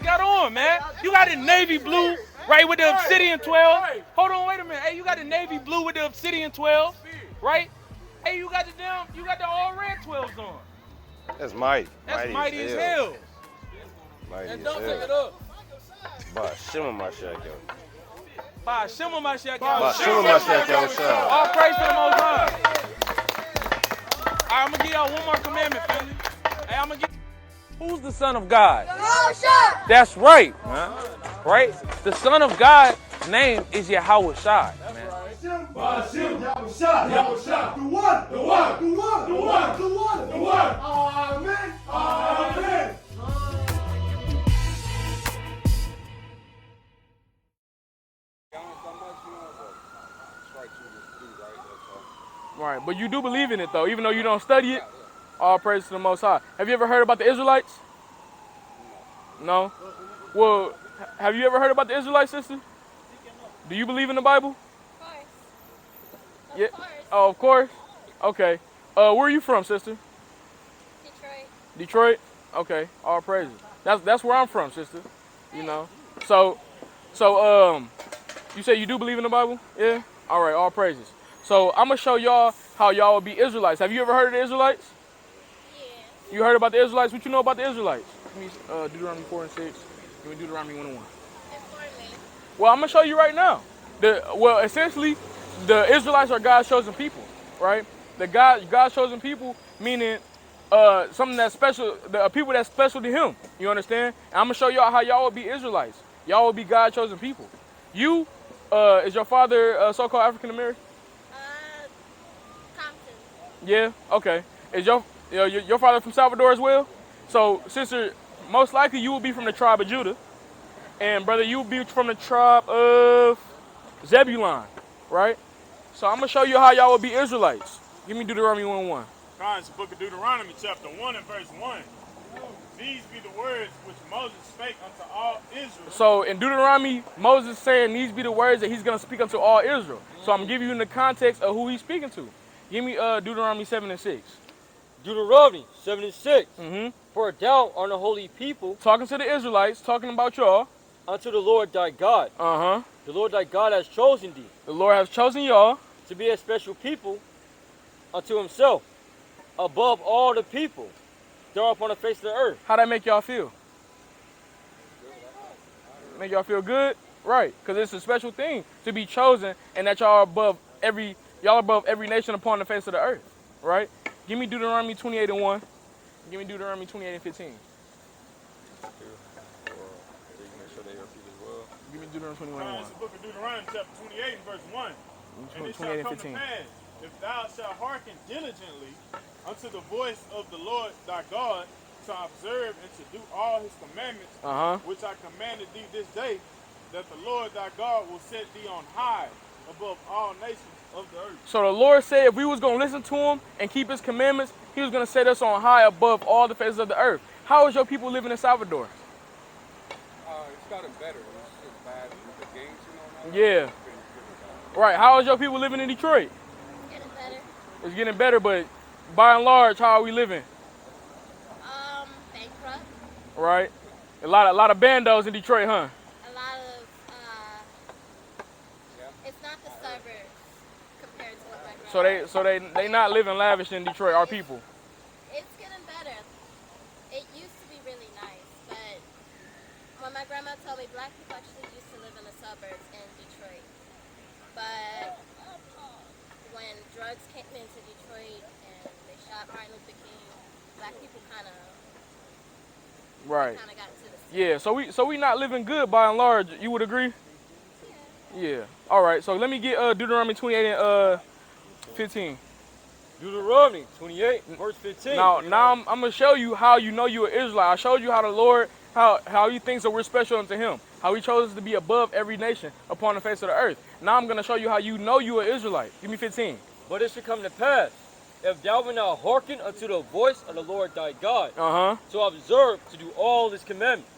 got on, man? You got the navy blue, right, with the obsidian 12. Hold on, wait a minute. Hey, you got the navy blue with the obsidian 12, right? Hey, you got the all red 12s on. That's mighty. That's mighty as hell. Mighty And as don't take it hell. up. Bah, shimmer my shit, yo. Bah, shimmer my shit, yo. Bah, shimmer my shit, yo. What's up? All praise to the Most High. All right, I'm going to give y'all one more commandment, family. Hey, I'm going to give. Who's the Son of God? That's right, man. Right? The Son of God's name is Yahweh Shai, man. The one. Amen. Amen. Right, but you do believe in it, though, even though you don't study it. All praise to the Most High. Have you ever heard about the Israelites? No? Well, have you ever heard about the Israelites, sister? Do you believe in the Bible? Of course. Yeah. Oh, of course? Okay. Where are you from, sister? Detroit. Detroit? Okay. All praises. That's where I'm from, sister. You know. So you say you do believe in the Bible? Yeah? All right, all praises. So I'm going to show y'all how y'all will be Israelites. Have you ever heard of the Israelites? Yeah. You heard about the Israelites? What you know about the Israelites? Give me Deuteronomy 4 and 6. Give me Deuteronomy 1 and 1. Inform me. Well, I'm going to show you right now. Essentially, the Israelites are God's chosen people, right? God's chosen people, meaning something that's special, the people that's special to him. You understand? And I'm going to show y'all how y'all will be Israelites. Y'all will be God's chosen people. You, is your father so-called African American? Compton. Yeah? Okay. Is your father from Salvador as well? So, sister, most likely you will be from the tribe of Judah. And brother, you will be from the tribe of Zebulon, right? So I'm going to show you how y'all will be Israelites. Give me Deuteronomy 1:1. It's the book of Deuteronomy, chapter 1 and verse 1. These be the words which Moses spake unto all Israel. So in Deuteronomy, Moses saying these be the words that he's going to speak unto all Israel. So I'm going to give you in the context of who he's speaking to. Give me Deuteronomy 7 and 6. Deuteronomy 7 and 6. Mm-hmm. For thou art a holy people. Talking to the Israelites, talking about y'all. Unto the Lord thy God. Uh-huh. The Lord thy God has chosen thee. The Lord has chosen y'all. To be a special people unto himself. Above all the people that are upon the face of the earth. How that make y'all feel? Make y'all feel good? Right. Because it's a special thing to be chosen and that y'all are above every nation upon the face of the earth. Right? Give me Deuteronomy 28 and 1. Give me Deuteronomy 28 and 15. Give me Deuteronomy 21 and 1. It's the book of Deuteronomy, chapter 28 and verse 1. And it 28 shall and come 15. to pass, if thou shalt hearken diligently unto the voice of the Lord thy God, to observe and to do all his commandments, which I commanded thee this day, that the Lord thy God will set thee on high above all nations of the earth. So the Lord said if we was going to listen to him and keep his commandments, he was going to set us on high above all the faces of the earth. How is your people living in Salvador? It's gotten better. It's just bad with the gangs, you know. Yeah. Right. How is your people living in Detroit? Getting better. It's getting better, but by and large, how are we living? Bankrupt. Right. A lot of bandos in Detroit, huh? A lot of, it's not the suburbs compared to what my grandma. So they not living lavish in Detroit, our people. It's getting better. It used to be really nice, but when my grandma told me black people actually used to live in the suburbs in Detroit. But when drugs came into Detroit and they shot Martin Luther King, black people kind of Right. got into the city. Yeah, so we not living good by and large. You would agree? Yeah. All right. So let me get Deuteronomy 28 and 15. Deuteronomy 28 verse 15. Now I'm gonna show you how you know you're an Israelite. I showed you how the Lord, how he thinks that we're special unto him. How he chose us to be above every nation upon the face of the earth. Now I'm gonna show you how you know you're an Israelite. Give me 15. But it shall come to pass, if thou wilt not hearken unto the voice of the Lord thy God, to observe to do all his commandments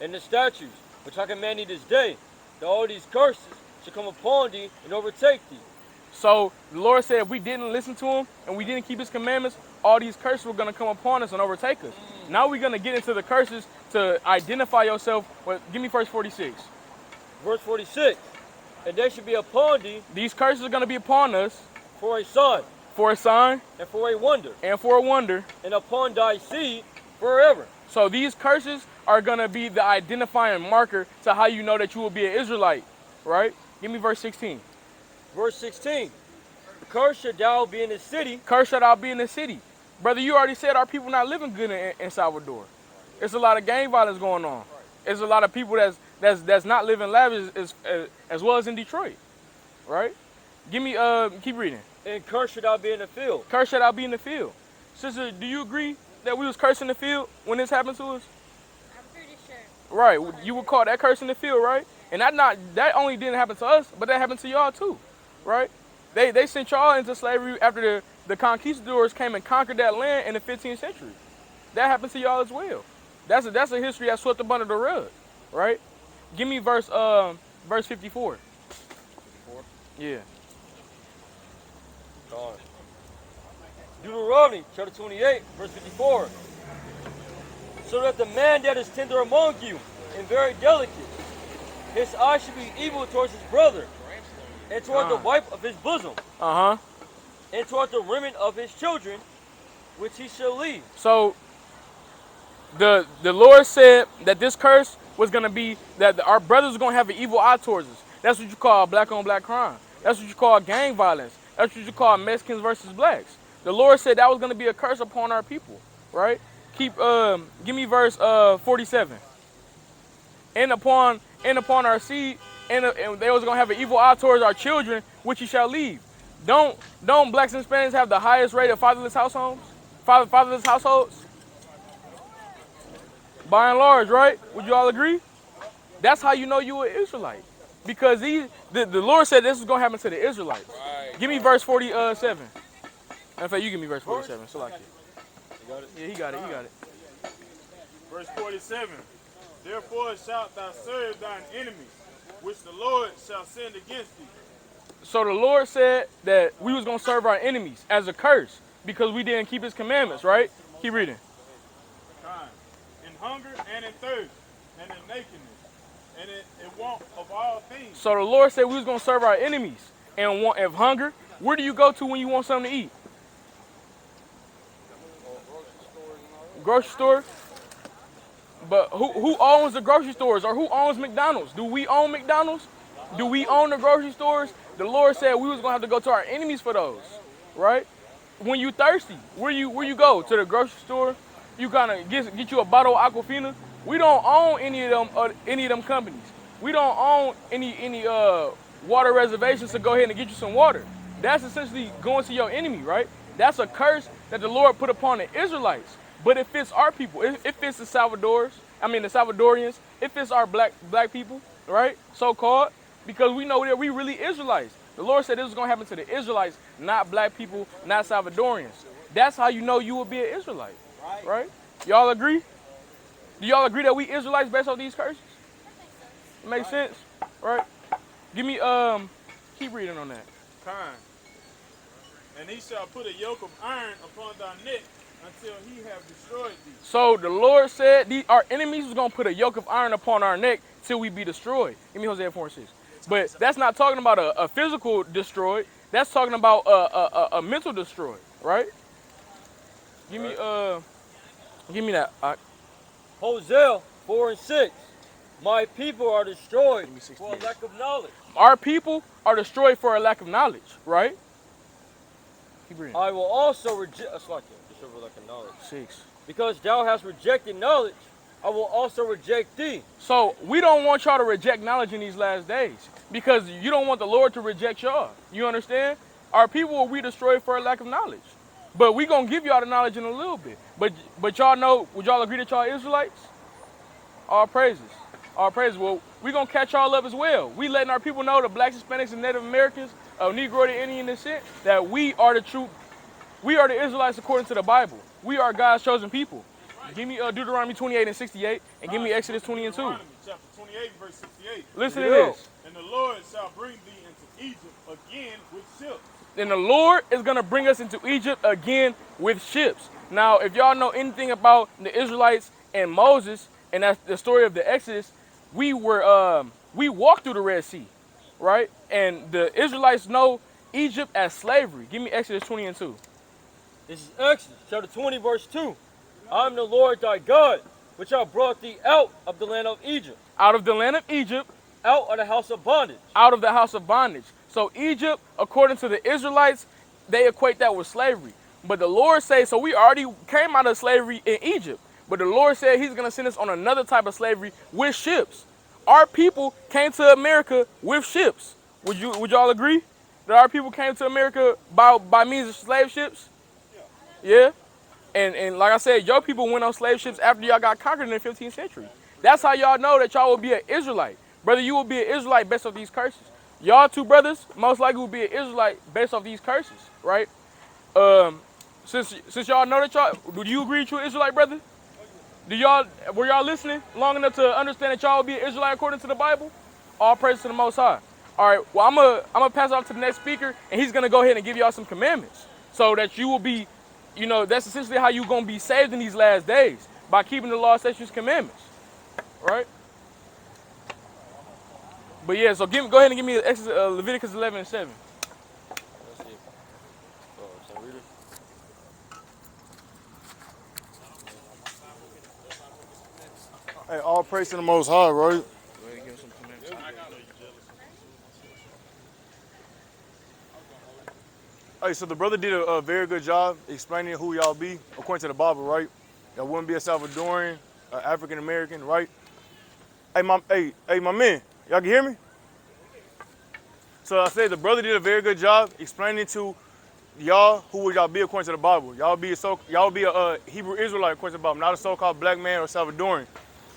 and the statutes which I command thee this day, that all these curses shall come upon thee and overtake thee. So the Lord said if we didn't listen to him and we didn't keep his commandments, all these curses were going to come upon us and overtake us. Now we're going to get into the curses to identify yourself. Well, give me verse 46. Verse 46. And they should be upon thee. These curses are going to be upon us. For a sign. For a sign. And for a wonder. And for a wonder. And upon thy seed forever. So these curses are going to be the identifying marker to how you know that you will be an Israelite. Right? Give me verse 16. Verse 16. Cursed shalt thou be in the city. Cursed shalt thou be in the city. Brother, you already said our people not living good in Salvador. There's a lot of gang violence going on. There's a lot of people that's not living lavish as well as in Detroit. Right? Give me, keep reading. And cursed shalt thou be in the field. Cursed shalt thou be in the field. Sister, do you agree that we was cursed in the field when this happened to us? I'm pretty sure. Right. You would call that curse in the field, right? And that only didn't happen to us, but that happened to y'all too. Right? They sent y'all into slavery after the conquistadors came and conquered that land in the 15th century. That happened to y'all as well. That's a history that's swept up under the rug, right? Give me verse 54. 54? Yeah. Deuteronomy chapter 28, verse 54. So that the man that is tender among you and very delicate, his eye should be evil towards his brother, and toward the wife of his bosom, and toward the remnant of his children, which he shall leave. So the Lord said that this curse was going to be that our brothers are going to have an evil eye towards us. That's what you call black on black crime. That's what you call gang violence. That's what you call Mexicans versus blacks. The Lord said that was going to be a curse upon our people, right? Give me verse 47. And upon our seed, and they was going to have an evil eye towards our children, which you shall leave. Don't blacks and Hispanics have the highest rate of fatherless households? Fatherless households? By and large, right? Would you all agree? That's how you know you an Israelite. Because the Lord said this was going to happen to the Israelites. Right. Give me verse 47. In fact, you give me verse 47. So like it. You got it? Yeah, he got it. Verse 47. Therefore shalt thou serve thine enemies, which the Lord shall send against thee. So the Lord said that we was going to serve our enemies as a curse because we didn't keep his commandments, right? Keep reading. In hunger and in thirst and in nakedness and in want of all things. So the Lord said we was going to serve our enemies and want of hunger. Where do you go to when you want something to eat? Grocery store. But who owns the grocery stores or who owns McDonald's? Do we own McDonald's? Do we own the grocery stores? The Lord said we was going to have to go to our enemies for those, right? When you thirsty, where you go? To the grocery store? You kind of get you a bottle of Aquafina. We don't own any of them companies. We don't own any water reservations to go ahead and get you some water. That's essentially going to your enemy, right? That's a curse that the Lord put upon the Israelites. But it fits our people. It fits the Salvadorians. It fits our black people, right? So-called, because we know that we really Israelites. The Lord said this was going to happen to the Israelites, not black people, not Salvadorians. That's how you know you will be an Israelite, right? Y'all agree? Do y'all agree that we Israelites based on these curses? That makes sense. Right? Give me, keep reading on that. And he shall put a yoke of iron upon thy neck until he have destroyed thee. So the Lord said our enemies was going to put a yoke of iron upon our neck till we be destroyed. Give me Hosea 4:6. But that's not talking about a physical destroyed. That's talking about a mental destroyed, right? Give me that. Hosea 4:6. My people are destroyed for a lack of knowledge. Our people are destroyed for a lack of knowledge, right? Keep reading. I will also reject. That's like it. Just for lack of knowledge. 6. Because thou hast rejected knowledge, I will also reject thee. So we don't want y'all to reject knowledge in these last days because you don't want the Lord to reject y'all. You understand? Our people will be destroyed for a lack of knowledge. But we gonna give y'all the knowledge in a little bit. But y'all know, would y'all agree that y'all Israelites? All praises. All praises. Well, we gonna catch y'all up as well. We letting our people know, the blacks, Hispanics, and Native Americans, of Negro to Indian descent, that we are the Israelites according to the Bible. We are God's chosen people. Give me Deuteronomy 28:68, and give me Exodus 20:2. Deuteronomy chapter 28, verse 68. Listen to this. And the Lord shall bring thee into Egypt again with ships. And the Lord is going to bring us into Egypt again with ships. Now, if y'all know anything about the Israelites and Moses, and that's the story of the Exodus, we walked through the Red Sea, right? And the Israelites know Egypt as slavery. Give me Exodus 20 and 2. This is Exodus chapter 20, verse 2. I am the Lord thy God, which I brought thee out of the land of Egypt. Out of the land of Egypt. Out of the house of bondage. Out of the house of bondage. So Egypt, according to the Israelites, they equate that with slavery. But the Lord says, so we already came out of slavery in Egypt. But the Lord said he's going to send us on another type of slavery with ships. Our people came to America with ships. Would y'all agree that our people came to America by means of slave ships? Yeah? And like I said, your people went on slave ships after y'all got conquered in the 15th century. That's how y'all know that y'all will be an Israelite. Brother, you will be an Israelite based off these curses. Y'all two brothers most likely will be an Israelite based off these curses, right? Since y'all know that do you agree that you're an Israelite, brother? Were y'all listening long enough to understand that y'all will be an Israelite according to the Bible? All praise to the Most High. All right, well, I'm gonna pass it off to the next speaker, and he's gonna go ahead and give y'all some commandments so that you will be, that's essentially how you're gonna be saved in these last days, by keeping the law, statutes, commandments, right? But yeah, so go ahead and give me Leviticus 11 and 7. Let's see. Oh, so read it. Hey, all praise to the Most High, right? Hey, so the brother did a very good job explaining who y'all be according to the Bible, right? Y'all wouldn't be a Salvadoran, African American, right? Hey, my man, y'all can hear me? So I said the brother did a very good job explaining to y'all who would y'all be according to the Bible. Y'all be a Hebrew Israelite according to the Bible, not a so-called black man or Salvadoran.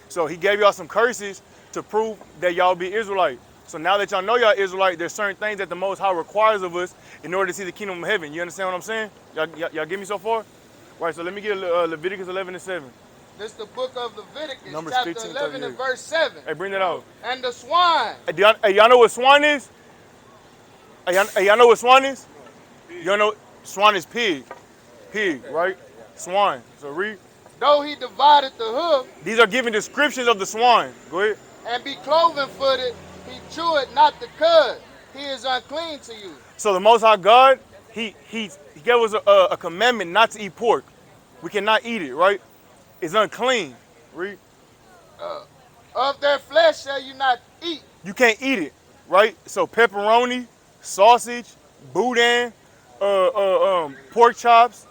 So he gave y'all some curses to prove that y'all be Israelite. So now that y'all know y'all Israelite, there's certain things that the Most High requires of us in order to see the kingdom of heaven. You understand what I'm saying? Y'all get me so far? Right, so let me get Leviticus 11 and 7. This is the book of Leviticus, Numbers chapter 15, 11 and 38. verse 7. Hey, bring that out. And the swine. Hey, y'all know what swan is? Hey, y'all know what swan is? Y'all know swan is pig. Pig, right? Swan. So read. Though he divided the hoof. These are giving descriptions of the swine. Go ahead. And be cloven-footed, he cheweth not the cud. He is unclean to you. So the Most High God, he gave us a commandment not to eat pork. We cannot eat it, right? It's unclean. Read. Of their flesh shall you not eat. You can't eat it, right? So pepperoni, sausage, boudin, pork chops,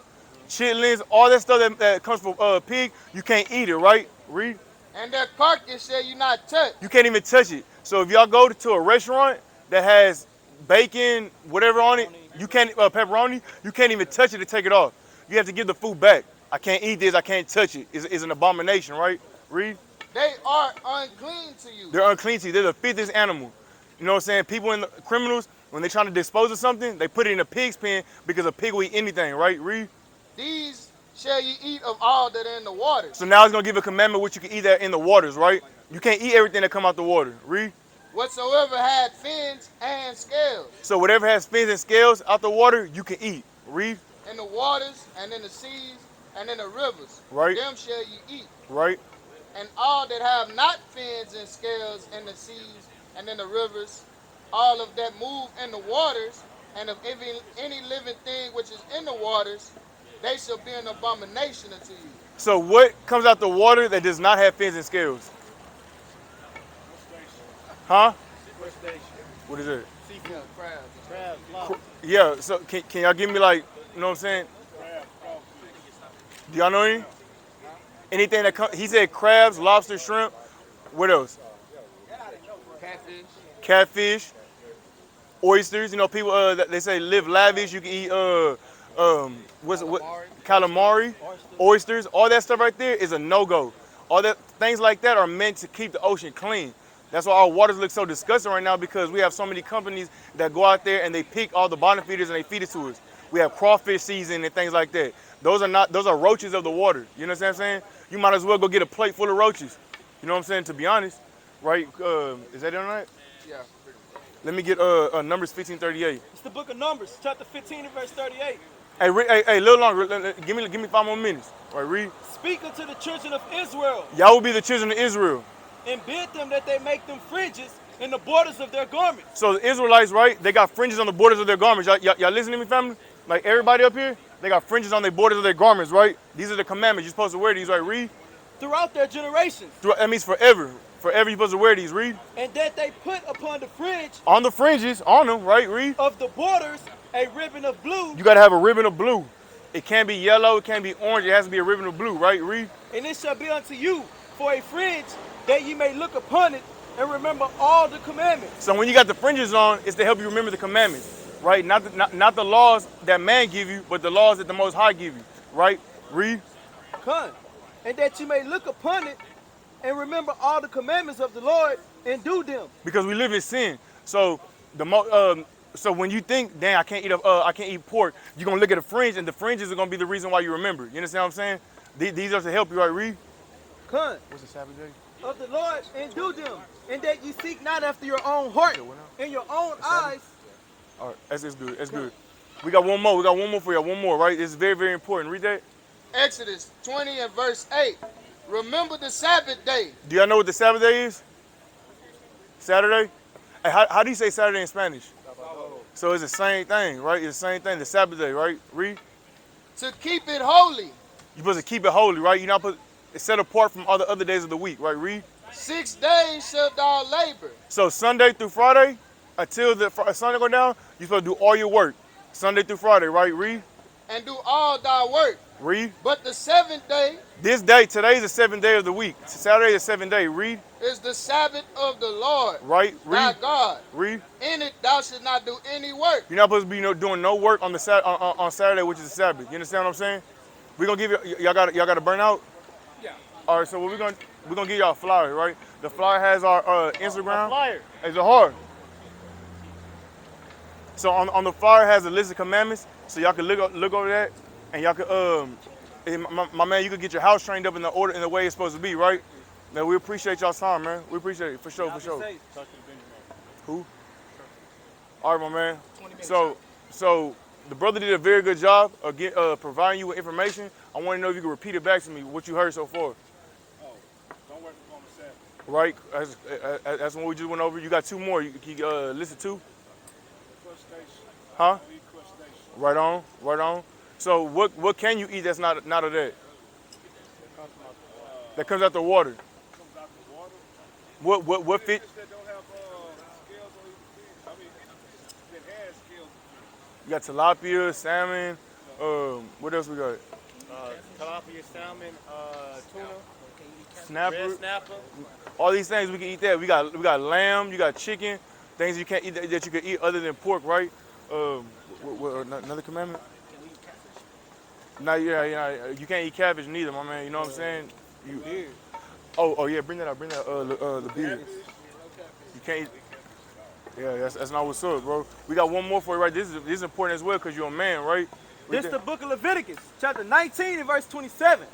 chitlins, all that stuff that comes from pig, you can't eat it, right? Read. And their carcass shall you not touch. You can't even touch it. So if y'all go to a restaurant that has bacon, whatever on it, you can't pepperoni, you can't even touch it to take it off. You have to give the food back. I can't eat this, I can't touch it. It's an abomination, right? Read. They are unclean to you. They're unclean to you. They're the filthiest animal. You know what I'm saying? People, criminals, when they're trying to dispose of something, they put it in a pig's pen because a pig will eat anything, right? Read. These shall you eat of all that are in the waters. So now it's going to give a commandment which you can eat that in the waters, right? You can't eat everything that come out the water. Read. Whatsoever had fins and scales. So whatever has fins and scales out the water, you can eat. Read. In the waters and in the seas and in the rivers. Right. Them shall you eat. Right. And all that have not fins and scales in the seas and in the rivers, all of that move in the waters, and of any living thing which is in the waters, they shall be an abomination unto you. So what comes out the water that does not have fins and scales? Huh? What is it? Seafood, crabs. Yeah, so can y'all give me like, you know what I'm saying? Do y'all know any? Anything that comes, he said crabs, lobster, shrimp. What else? Catfish. Oysters. You know, people, they say live lavish. You can eat, calamari, oysters. All that stuff right there is a no-go. All that, things like that are meant to keep the ocean clean. That's why our waters look so disgusting right now, because we have so many companies that go out there and they pick all the bottom feeders and they feed it to us. We have crawfish season and things like that. Those are roaches of the water. You know what I'm saying? You might as well go get a plate full of roaches. You know what I'm saying? To be honest, right? Is that all right? Yeah. Let me get Numbers 15:38. It's the book of Numbers, chapter 15 and verse 38. Hey, little longer. Give me 5 more minutes. All right, read. Speak unto the children of Israel, Y'all will be the children of Israel. and bid them that they make them fringes in the borders of their garments. So the Israelites, right? They got fringes on the borders of their garments. Y'all listen to me, family? Like everybody up here, they got fringes on the borders of their garments, right? These are the commandments. You're supposed to wear these, right? Read. Throughout their generations. That means forever. Forever you're supposed to wear these. Read. And that they put upon the fringe. On the fringes, on them, right? Read. Of the borders, a ribbon of blue. You got to have a ribbon of blue. It can't be yellow. It can't be orange. It has to be a ribbon of blue, right? Read. And it shall be unto you for a fringe, that ye may look upon it and remember all the commandments. So when you got the fringes on, it's to help you remember the commandments, right? Not the laws that man give you, but the laws that the Most High give you, right? Read. Come. And that you may look upon it and remember all the commandments of the Lord and do them. Because we live in sin. So so when you think, dang, I can't eat pork, you're gonna look at the fringe, and the fringes are gonna be the reason why you remember. You understand what I'm saying? These are to help you, right? Read. Come. What's the Sabbath day? Of the Lord and do them, and that you seek not after your own heart and your own eyes. All right, that's good. That's good. We got one more. We got one more for you. One more, right? It's very, very important. Read that. Exodus 20 and verse 8. Remember the Sabbath day. Do y'all know what the Sabbath day is? Saturday? Hey, how do you say Saturday in Spanish? So it's the same thing, right? It's the same thing. The Sabbath day, right? Read. To keep it holy. You're supposed to keep it holy, right? You're not supposed it's set apart from all the other days of the week, right? Read. 6 days shalt thou labor. So Sunday through Friday, until the sun go down, you're supposed to do all your work. Sunday through Friday, right? Read. And do all thy work. Read. But the 7th day. This day, today is the 7th day of the week. Saturday is the 7th day. Read. Is the Sabbath of the Lord. Right. Thy Read. God. Read. In it thou shalt not do any work. You're not supposed to be doing no work on the on Saturday, which is the Sabbath. You understand what I'm saying? We're gonna give you y'all got to burn out. Yeah. All right, so we're gonna give y'all a flyer, right? The flyer has our Instagram. Flyer. Is it hard? So on the flyer has a list of commandments, so y'all can look over that, and y'all can my man, you could get your house trained up in the order in the way it's supposed to be, right? Now we appreciate y'all's time, man. We appreciate it for sure, for sure. Who? All right, my man. So the brother did a very good job of providing you with information. I want to know if you can repeat it back to me, what you heard so far. Don't work on the Sabbath. Right? That's what we just went over. You got 2 more. You can listen to. Huh? Right on. Right on. So what can you eat that's not of that? That comes out the water. What fit? You got tilapia, salmon. What else we got? Tilapia, salmon, tuna, Snapper. snapper. All these things we can eat that. We got lamb. You got chicken. Things you can't eat that you can eat other than pork, right? Another commandment? No, yeah. You can't eat cabbage neither, my man. You know what I'm saying? Oh yeah. Bring that out. Bring that the beard. You can't eat. Yeah, that's not what's up, bro. We got one more for you, right? This is important as well because you're a man, right? This is the book of Leviticus, chapter 19 and verse 27.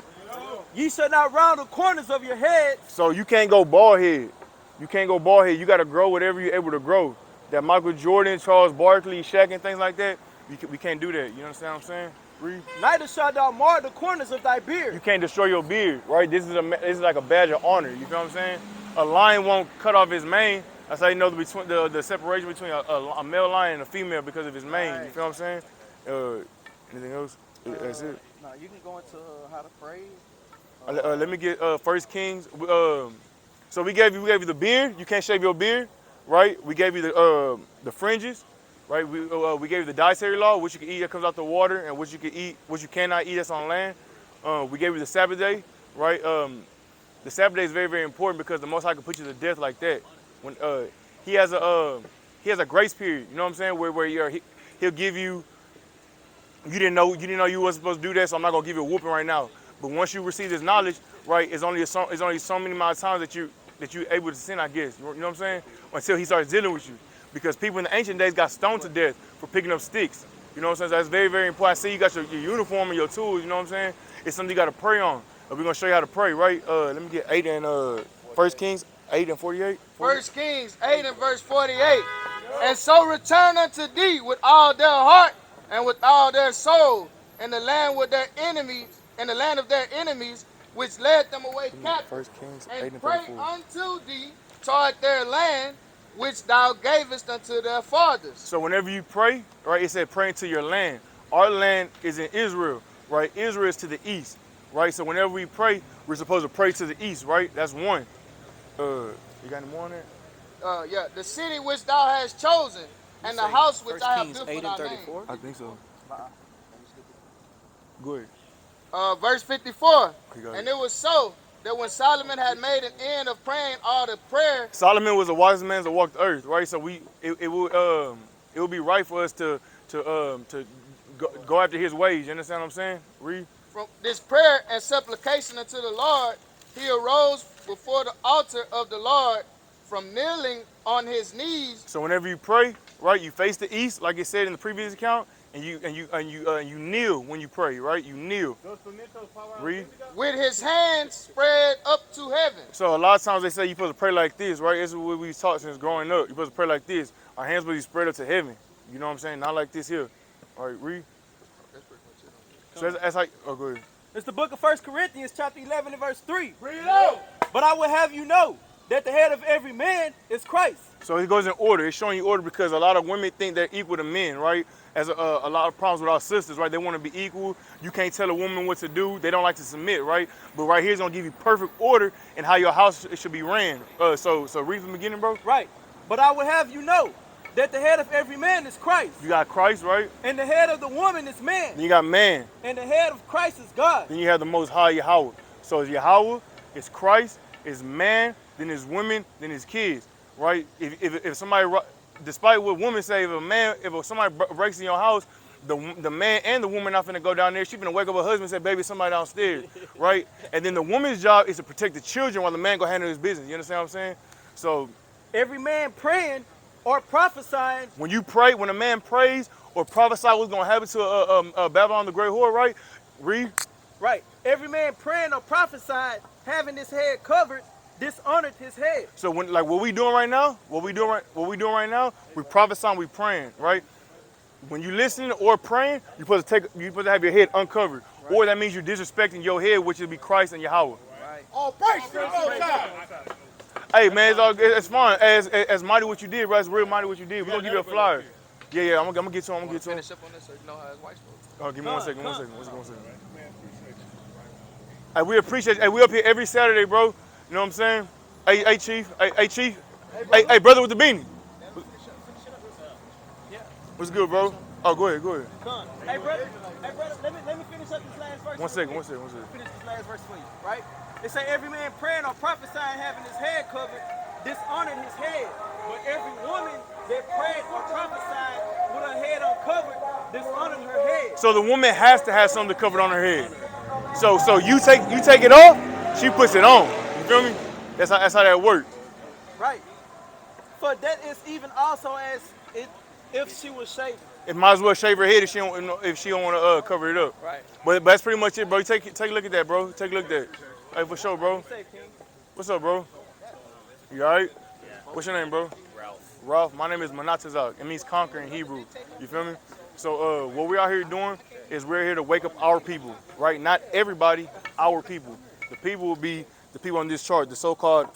Ye shall not round the corners of your head. So you can't go bald head. You can't go bald head. You got to grow whatever you're able to grow. That Michael Jordan, Charles Barkley, Shaq, and things like that, we can't do that. You understand what I'm saying? Read. Neither shalt thou mar the corners of thy beard. You can't destroy your beard, right? This is like a badge of honor. You feel what I'm saying? A lion won't cut off his mane. That's how you know the separation between a male lion and a female because of his mane. Right. You feel what I'm saying? Anything else? That's it. No, you can go into how to pray. Let me get 1 Kings. So we gave you the beard. You can't shave your beard, right? We gave you the fringes, right? We gave you the dietary law, which you can eat that comes out the water, and what you can eat, what you cannot eat that's on land. We gave you the Sabbath day, right? The Sabbath day is very, very important because the Most High can put you to death like that. When he has a grace period, you know what I'm saying, where he'll give you. You didn't know you wasn't supposed to do that, so I'm not gonna give you a whooping right now. But once you receive this knowledge, right, it's only so many amount of times that you're able to sin, I guess. You know what I'm saying? Until he starts dealing with you, because people in the ancient days got stoned to death for picking up sticks. You know what I'm saying? So that's very, very important. I see you got your uniform and your tools. You know what I'm saying? It's something you got to pray on. We're gonna show you how to pray, right? Let me get 8 and 1 Kings 8 and 48. 1 Kings 8 and verse 48. And so return unto thee with all their heart and with all their soul in the land with their enemies, in the land of their enemies, which led them away captive, and pray unto thee toward their land, which thou gavest unto their fathers. So whenever you pray, right, it said praying to your land. Our land is in Israel, right? Israel is to the east, right? So whenever we pray, we're supposed to pray to the east, right? That's one. You got any more on that? Yeah, the city which thou hast chosen, and the house which I have built for thy name. I think so. Go ahead. Verse 54. Okay, and it was so that when Solomon had made an end of praying all the prayer. Solomon was the wisest man that walked the earth, right? So it would be right for us to go after his ways. You understand what I'm saying? Read. From this prayer and supplication unto the Lord, he arose before the altar of the Lord from kneeling on his knees. So whenever you pray, right, you face the east, like it said in the previous account, and you kneel when you pray, right? You kneel. Read. With his hands spread up to heaven. So a lot of times they say you're supposed to pray like this, right? This is what we've taught since growing up. You're supposed to pray like this. Our hands will be spread up to heaven. You know what I'm saying? Not like this here. All right, read. So that's like, oh, go ahead. It's the book of 1 Corinthians, chapter 11 and verse 3. Read it out. But I will have you know that the head of every man is Christ. So it goes in order. It's showing you order because a lot of women think they're equal to men, right? As a lot of problems with our sisters, right? They want to be equal. You can't tell a woman what to do. They don't like to submit, right? But right here is going to give you perfect order in how your house should be ran. So read from the beginning, bro. Right. But I will have you know that the head of every man is Christ. You got Christ, right? And the head of the woman is man. Then you got man. And the head of Christ is God. Then you have the Most High Yahweh. So it's Yahweh, it's Christ, it's man, then it's women, then it's kids, right? If somebody, despite what women say, if somebody breaks in your house, the man and the woman not finna go down there. She finna wake up her husband and say, baby, somebody downstairs, right? And then the woman's job is to protect the children while the man go handle his business. You understand what I'm saying? So every man praying or prophesying. When you pray, when a man prays or prophesy what's gonna happen to Babylon the Great Whore, right? Read. Right. Every man praying or prophesying, having his head covered, dishonored his head. So when, like, what we doing right now, we prophesying, we praying, right? When you listening or praying, you're supposed to have your head uncovered, right. Or that means you're disrespecting your head, which would be Christ and Yahweh. Right. All praise to the Most High. Hey man, it's fine. As mighty what you did, bro. It's real mighty what you did. We're gonna give you a flyer. Yeah, I'm gonna get to him. Finish up on this so you know how his wife's supposed to. Oh, give me one second. Hey, we appreciate you. Hey, we up here every Saturday, bro. You know what I'm saying? Hey, Chief. Hey, Chief. Hey, brother with the beanie. What's good, bro? Oh, go ahead. Hey, brother, let me finish up this last verse. One second. Finish this last verse for you, right? It say every man praying or prophesying having his head covered, dishonored his head. But every woman that prayed or prophesied with her head uncovered, dishonored her head. So the woman has to have something covered on her head. So you take it off, she puts it on. You feel me? That's how that works. Right. For that is even also as if she was shaving. It might as well shave her head if she don't want to cover it up. Right. But that's pretty much it, bro. Take a look at that, bro. Take a look at that. Hey, for sure, bro. What's up, bro? You all right? Yeah. What's your name, bro? Ralph. My name is Manatazak. It means conquer in Hebrew. You feel me? So what we're out here doing is we're here to wake up our people, right? Not everybody, our people. The people will be the people on this chart, the so-called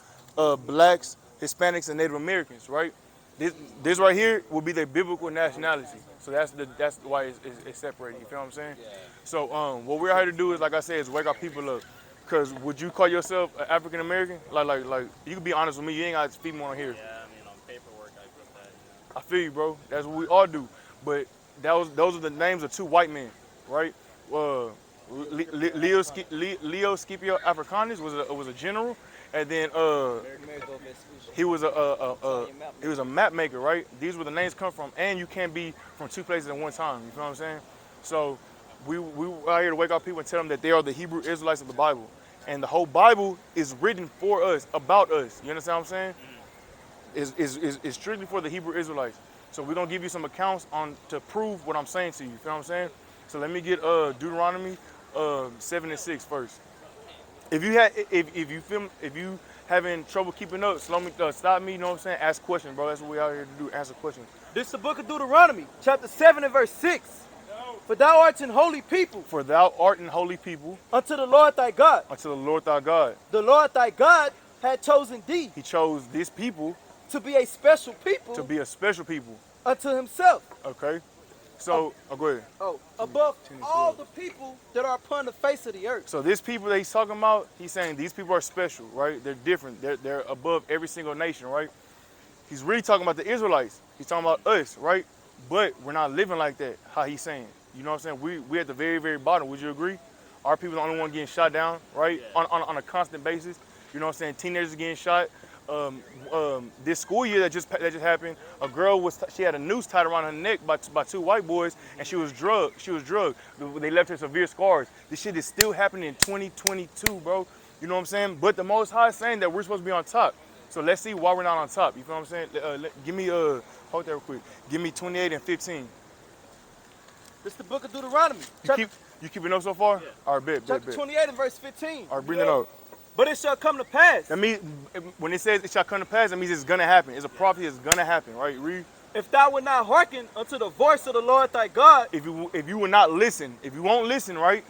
blacks, Hispanics, and Native Americans, right? This right here will be their biblical nationality. So that's why it's separated. You feel what I'm saying? Yeah. So what we're here to do is, like I said, is wake our people up. Cause would you call yourself an African American? Like you can be honest with me. You ain't got to speak more on here. Yeah, I mean on paperwork I put that. I feel you, bro. That's what we all do. But those are the names of two white men, right? Leo Scipio Africanus was a general, and then he was a map maker, right? These were the names come from, and you can't be from two places at one time. You feel what I'm saying? So we are here to wake up people and tell them that they are the Hebrew Israelites of the Bible, and the whole Bible is written for us, about us. You understand what I'm saying? It's strictly for the Hebrew Israelites. So we're gonna give you some accounts to prove what I'm saying to you. You feel what I'm saying? So let me get Deuteronomy 7:6 first. If you having trouble keeping up, stop me. You know what I'm saying? Ask questions, bro. That's what we out here to do. Answer questions. This is the book of Deuteronomy, chapter 7 and verse 6. For thou art an holy people. For thou art an holy people. Unto the Lord thy God. Unto the Lord thy God. The Lord thy God had chosen thee. He chose this people. To be a special people. To be a special people. Unto himself. Okay. So, go ahead. Above all the people that are upon the face of the earth. So this people that he's talking about, he's saying these people are special, right? They're different. They're above every single nation, right? He's really talking about the Israelites. He's talking about us, right? But we're not living like that, how he's saying. You know what I'm saying? We at the very, very bottom. Would you agree? Our people are the only one getting shot down, right? Yeah. On a constant basis. You know what I'm saying? Teenagers getting shot. This school year that just happened, a girl she had a noose tied around her neck by two white boys, and she was drugged. They left her severe scars. This shit is still happening in 2022, bro. You know what I'm saying? But the Most High is saying that we're supposed to be on top. So let's see why we're not on top. You feel what I'm saying? Give me hold that real quick. Give me 28 and 15. This is the book of Deuteronomy. You keeping notes so far? Yeah. All right, bet. Chapter 28 and verse 15. All right, bring it up. But it shall come to pass. That means when it says it shall come to pass, that means it's gonna happen. It's a prophecy. It's gonna happen, right? Read. If thou wilt not hearken unto the voice of the Lord thy God. If you will not listen, if you won't listen, right?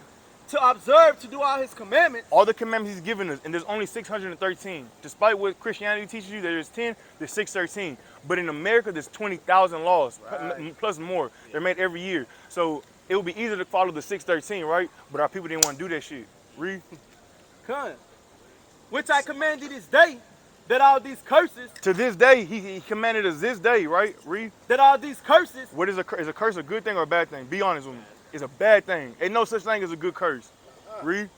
To observe, to do all his commandments. All the commandments he's given us, and there's only 613. Despite what Christianity teaches you, there's 10, there's 613. But in America, there's 20,000 laws, plus more. They're made every year. So it would be easier to follow the 613, right? But our people didn't want to do that shit. Read. Come. Which I command thee this day, that all these curses. To this day, he commanded us this day, right? Read. That all these curses. What is a curse a good thing or a bad thing? Be honest with me. It's a bad thing. Ain't no such thing as a good curse. Read.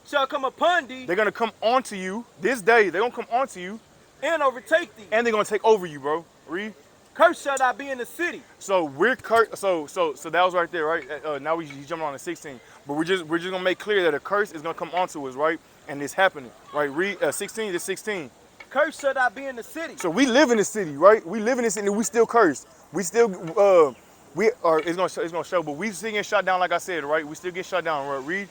Shall come upon thee. They're gonna come onto you this day. They're gonna come onto you. And overtake thee. And they're gonna take over you, bro. Read. Curse shall not be in the city. So we're cursed. So that was right there, right? Now he's jumping on the 16. But we're just gonna make clear that a curse is gonna come onto us, right? And it's happening, right? Read 16 to 16. Curse shall not be in the city. So we live in the city, right? We live in the city. And we still cursed. We still it's gonna show. But we still get shot down, like I said, right? We still get shot down, right? Read.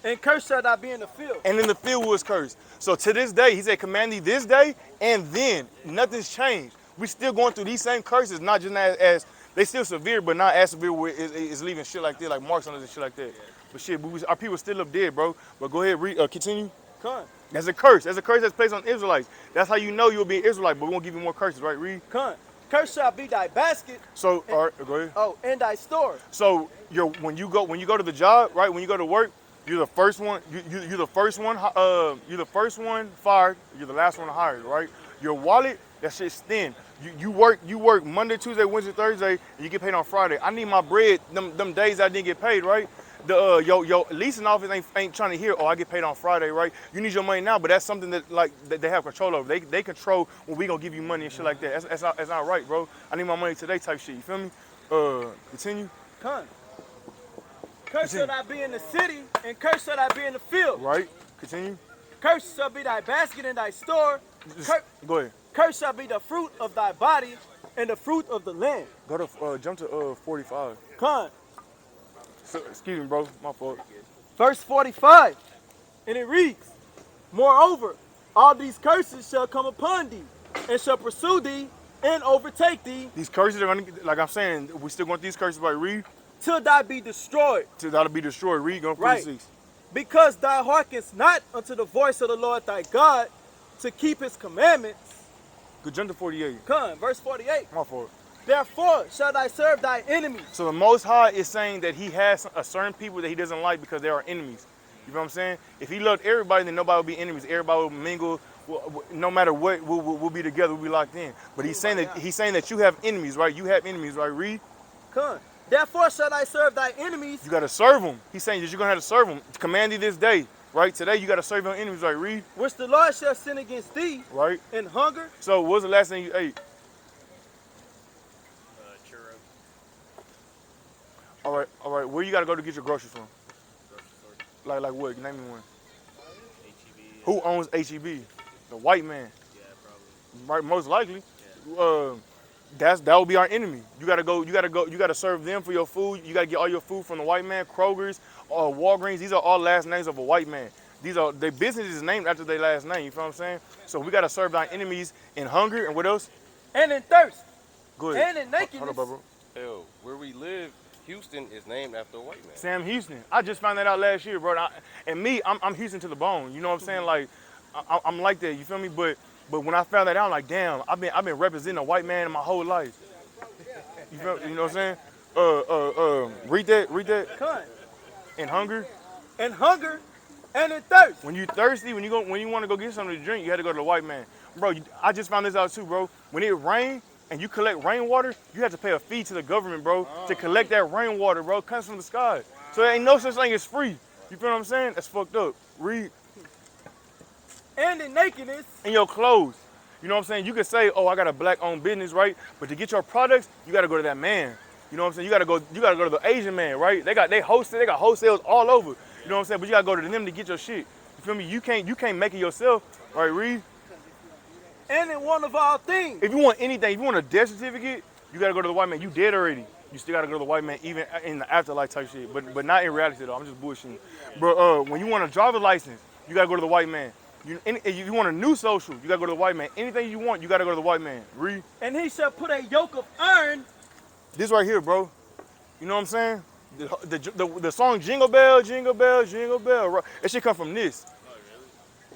And curse shall not be in the field. And in the field was cursed. So to this day, he said, command thee this day, and then nothing's changed. We still going through these same curses, not just as they still severe, but not as severe where it's leaving shit like that, like marks on us and shit like that. Yeah. But shit, our people still up dead, bro. But go ahead, read, continue. Come. That's a curse. That's a curse that's placed on Israelites. That's how you know you'll be an Israelite, but we won't give you more curses, right? Read. Come. Curse shall be thy basket. So, all right, go ahead. Oh, and thy store. So when you go to the job, right? When you go to work, you're the first one. You're the first one. You're the first one fired. You're the last one hired, right? Your wallet, that shit's thin. You work Monday, Tuesday, Wednesday, Thursday, and you get paid on Friday. I need my bread. Them days I didn't get paid, right? Your leasing office ain't trying to hear, oh, I get paid on Friday, right? You need your money now, but that's something that they have control over. They control when we gonna give you money and shit like that. That's not right, bro. I need my money today type shit. You feel me? Continue. Come. Curse shall not be in the city, and curse shall not be in the field. Right. Continue. Curse shall be thy basket and thy store. Go ahead. Curse shall be the fruit of thy body and the fruit of the land. Go to jump to 45. Come. So, excuse me, bro. My fault. Verse 45, and it reads, moreover, all these curses shall come upon thee, and shall pursue thee, and overtake thee. These curses are gonna, like I'm saying, we still want these curses, right? Read. Till thou be destroyed. Till thou be destroyed. Read. Go 46. Right. Because thou hearkenest not unto the voice of the Lord thy God, to keep his commandments. Good, jump to 48. Come, verse 48. My fault. Therefore shall thy serve thy enemies. So the Most High is saying that he has a certain people that he doesn't like because they are enemies. You know what I'm saying? If he loved everybody, then nobody would be enemies. Everybody would mingle. No matter what, we'll be together. We'll be locked in. But he's saying that you have enemies, right? You have enemies, right? Read. Come. Therefore shall I serve thy enemies. You got to serve them. He's saying that you're going to have to serve them. Command thee this day, right? Today you got to serve your enemies, right? Read. Which the Lord shall send against thee. Right. And hunger. So what was the last thing you ate? Churros. All right. Where you got to go to get your groceries from? Grocery store. Like what? Name me one. HEB. Who owns HEB? The white man. Yeah, probably. Right, most likely. Yeah. That will be our enemy. You gotta serve them for your food. You gotta get all your food from the white man, Kroger's, Walgreens. These are all last names of a white man. Their business is named after their last name. You feel what I'm saying? So we gotta serve our enemies in hunger and what else? And in thirst. Good. And in nakedness. Hold up, bro. Hell, where we live Houston is named after a white man. Sam Houston. I just found that out last year, bro. I'm Houston to the bone. You know what I'm saying? Like, I'm like that. You feel me? But when I found that out, I'm like, damn, I've been representing a white man my whole life. You know what I'm saying? Read that. Cunt. And hunger. And hunger and in thirst. When you thirsty, when you want to go get something to drink, you had to go to the white man. Bro, I just found this out too, bro. When it rains and you collect rainwater, you have to pay a fee to the government, bro, to collect that rainwater, bro. It comes from the sky. So there ain't no such thing as free. You feel what I'm saying? That's fucked up. Read. And in nakedness. In your clothes. You know what I'm saying? You can say, oh, I got a black-owned business, right? But to get your products, you got to go to that man. You know what I'm saying? You got to go to the Asian man, right? They got wholesales all over. You know what I'm saying? But you got to go to them to get your shit. You feel me? You can't make it yourself, right? Read. And in one of all things. If you want anything, if you want a death certificate, you got to go to the white man. You dead already. You still got to go to the white man, even in the afterlife type shit. But not in reality though. I'm just bullshitting. Bro, when you want a driver's license, you got to go to the white man. If you want a new social, you got to go to the white man. Anything you want, you got to go to the white man. Read. And he shall put a yoke of iron. This right here, bro. You know what I'm saying? The song Jingle Bell, Jingle Bell, Jingle Bell. That shit come from this.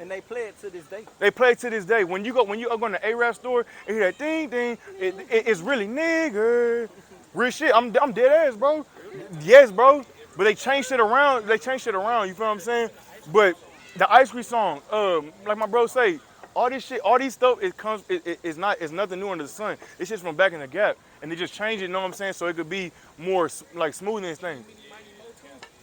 And they play it to this day. They play it to this day. When you go to the A-Rap store and hear that ding ding, it's really nigger. Real shit. I'm dead ass, bro. Yes, bro. But they changed shit around. You feel what I'm saying? But the Ice Cream song, like my bro say, all this shit, all these stuff, it's nothing new under the sun. It's just from back in the gap. And they just changed it, you know what I'm saying? So it could be more like smooth and things.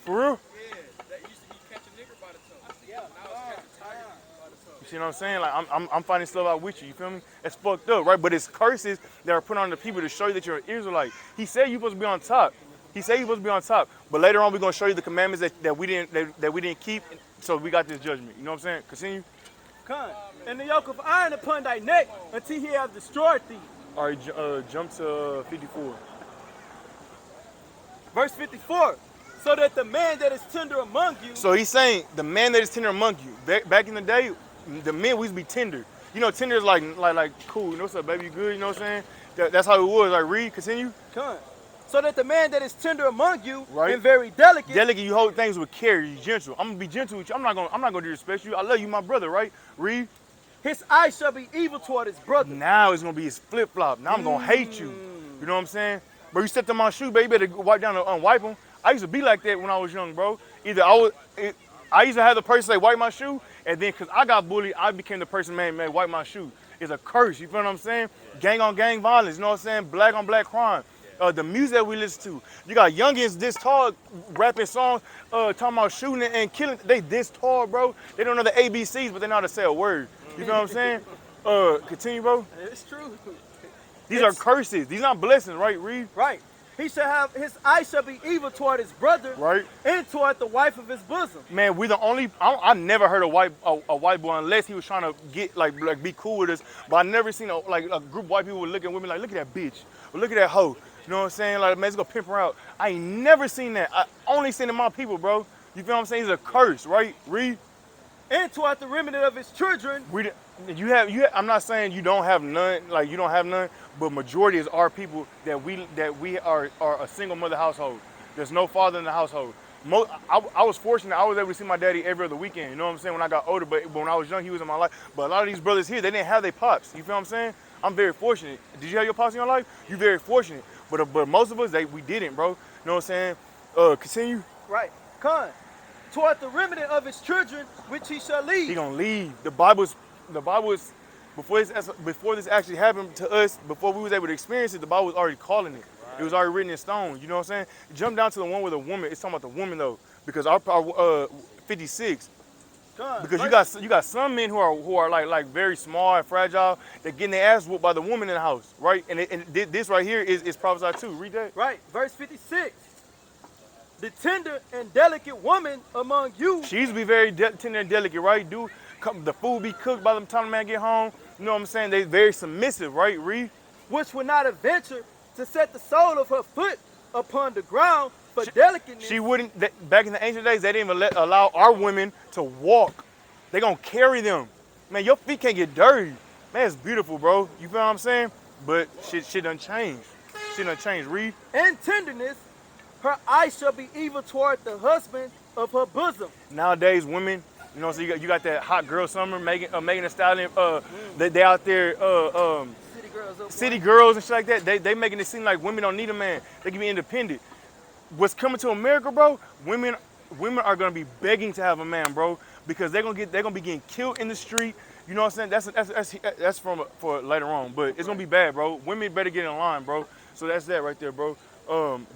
For real? Yeah, that used to be catch a nigger by the toe. Yeah, now it's catch a tiger by the toe. You see what I'm saying? Like I'm finding stuff out with you feel me? It's fucked up, right? But it's curses that are put on the people to show you that you're an Israelite. He said you're supposed to be on top. But later on we're gonna show you the commandments that we didn't keep, so we got this judgment. You know what I'm saying? Continue. Come. And the yoke of iron upon thy neck until he have destroyed thee. All right, jump to 54. Verse 54. So that the man that is tender among you. So he's saying the man that is tender among you. Back in the day, the men we used to be tender. You know, tender is like cool. You know what's up, baby? You good? You know what I'm saying? That's how it was. Like, read, continue. Come. So that the man that is tender among you, right, and very delicate. Delicate, you hold things with care. You gentle. I'm gonna be gentle with you. I'm not gonna disrespect you. I love you, my brother. Right? Read. His eyes shall be evil toward his brother. Now it's gonna be his flip flop. Now I'm gonna hate you. You know what I'm saying? Bro, you stepped on my shoe, baby. You better wipe down and unwipe them. I used to be like that when I was young, bro. Either I used to have the person say wipe my shoe, and then because I got bullied, I became the person man wipe my shoe. It's a curse. You feel what I'm saying? Gang on gang violence. You know what I'm saying? Black on black crime. The music that we listen to. You got youngins this tall rapping songs, talking about shooting and killing. They this tall, bro. They don't know the ABCs, but they know how to say a word. You know what I'm saying? Continue, bro. It's true. These are curses. These not blessings, right? Read. Right. He shall have, his eyes shall be evil toward his brother, right, and toward the wife of his bosom. Man, we the only. I never heard a white boy unless he was trying to get like be cool with us. But I never seen a group of white people looking at women like, look at that bitch, or look at that hoe. You know what I'm saying? Like, man, let's go pimp her out. I ain't never seen that. I only seen it in my people, bro. You feel what I'm saying? It's a curse, right? Read. And toward the remnant of his children. You have. I'm not saying you don't have none. Like you don't have none, but majority is our people that we are a single mother household. There's no father in the household. I was fortunate. I was able to see my daddy every other weekend. You know what I'm saying? When I got older, but when I was young, he was in my life. But a lot of these brothers here, they didn't have their pops. You feel what I'm saying? I'm very fortunate. Did you have your pops in your life? You're very fortunate. But most of us, we didn't, bro. You know what I'm saying? Continue. Right. Con. Toward the remnant of his children, which he shall leave. He gonna leave. The Bible is before this actually happened to us, before we was able to experience it, the Bible was already calling it. Right. It was already written in stone. You know what I'm saying? Jump down to the one with a woman. It's talking about the woman though, because our 56. God, because you got some men who are like very small and fragile. They're getting their ass whooped by the woman in the house, right? And this right here is prophesied too. Read that. Right, verse 56. The tender and delicate woman among you. She used to be very tender and delicate, right? The food be cooked by the time the man get home. You know what I'm saying? They very submissive, right? Read. Which would not adventure to set the sole of her foot upon the ground for delicateness. She wouldn't. Back in the ancient days, they didn't even allow our women to walk. They gonna carry them. Man, your feet can't get dirty. Man, it's beautiful, bro. You feel what I'm saying? But shit done changed. Shit done changed. Read. And tenderness her eyes shall be evil toward the husband of her bosom. Nowadays, women, you know, so you got that hot girl summer, Megan Thee Stallion. They out there, city girls and shit like that. They making it seem like women don't need a man. They can be independent. What's coming to America, bro? Women are gonna be begging to have a man, bro, because they're gonna be getting killed in the street. You know what I'm saying? That's for later on, but it's gonna be bad, bro. Women better get in line, bro. So that's that right there, bro.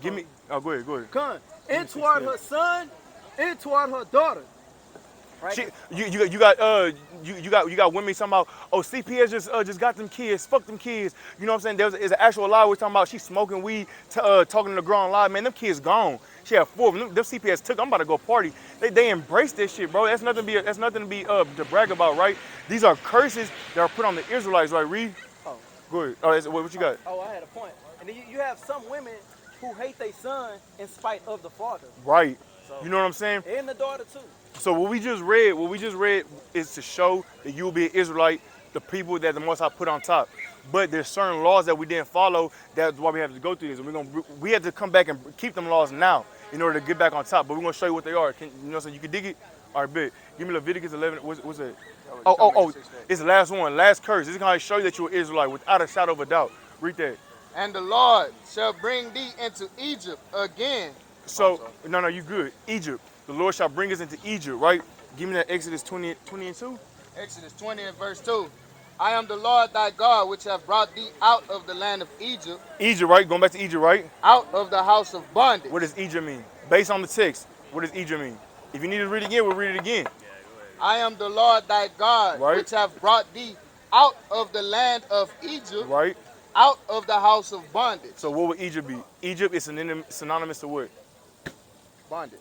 Give me. Oh, go ahead. Con, and toward her son, and toward her daughter. Right? You got women talking about, oh, CPS just got them kids, fuck them kids. You know what I'm saying? There's an actual lie we're talking about. She's smoking weed, talking to the girl on live. Man, them kids gone. She had 4 of them. Them CPS took. I'm about to go party. They embrace this shit, bro. That's nothing to brag about, right? These are curses that are put on the Israelites, right? Read. Oh. Go ahead. Oh, what you got? Oh, I had a point. And then you have some women who hate their son in spite of the father. Right. So, you know what I'm saying? And the daughter too. So what we just read is to show that you will be an Israelite, the people that the Most High put on top. But there's certain laws that we didn't follow. That's why we have to go through this. And we have to come back and keep them laws now in order to get back on top. But we're gonna show you what they are. You know what I'm saying? You can dig it. All right, bet. Give me Leviticus 11. What's that? Oh, it's the last one. Last curse. This is gonna show you that you're an Israelite without a shadow of a doubt. Read that. And the Lord shall bring thee into Egypt again. So, no, you good. Egypt. The Lord shall bring us into Egypt, right? Give me that Exodus 20 and 2. Exodus 20 and verse 2. I am the Lord thy God, which have brought thee out of the land of Egypt. Egypt, right? Going back to Egypt, right? Out of the house of bondage. What does Egypt mean? Based on the text, what does Egypt mean? If you need to read it again, we'll read it again. I am the Lord thy God, right, which have brought thee out of the land of Egypt. Right. Out of the house of bondage. So what would Egypt be? Egypt is synonymous to what? Bondage.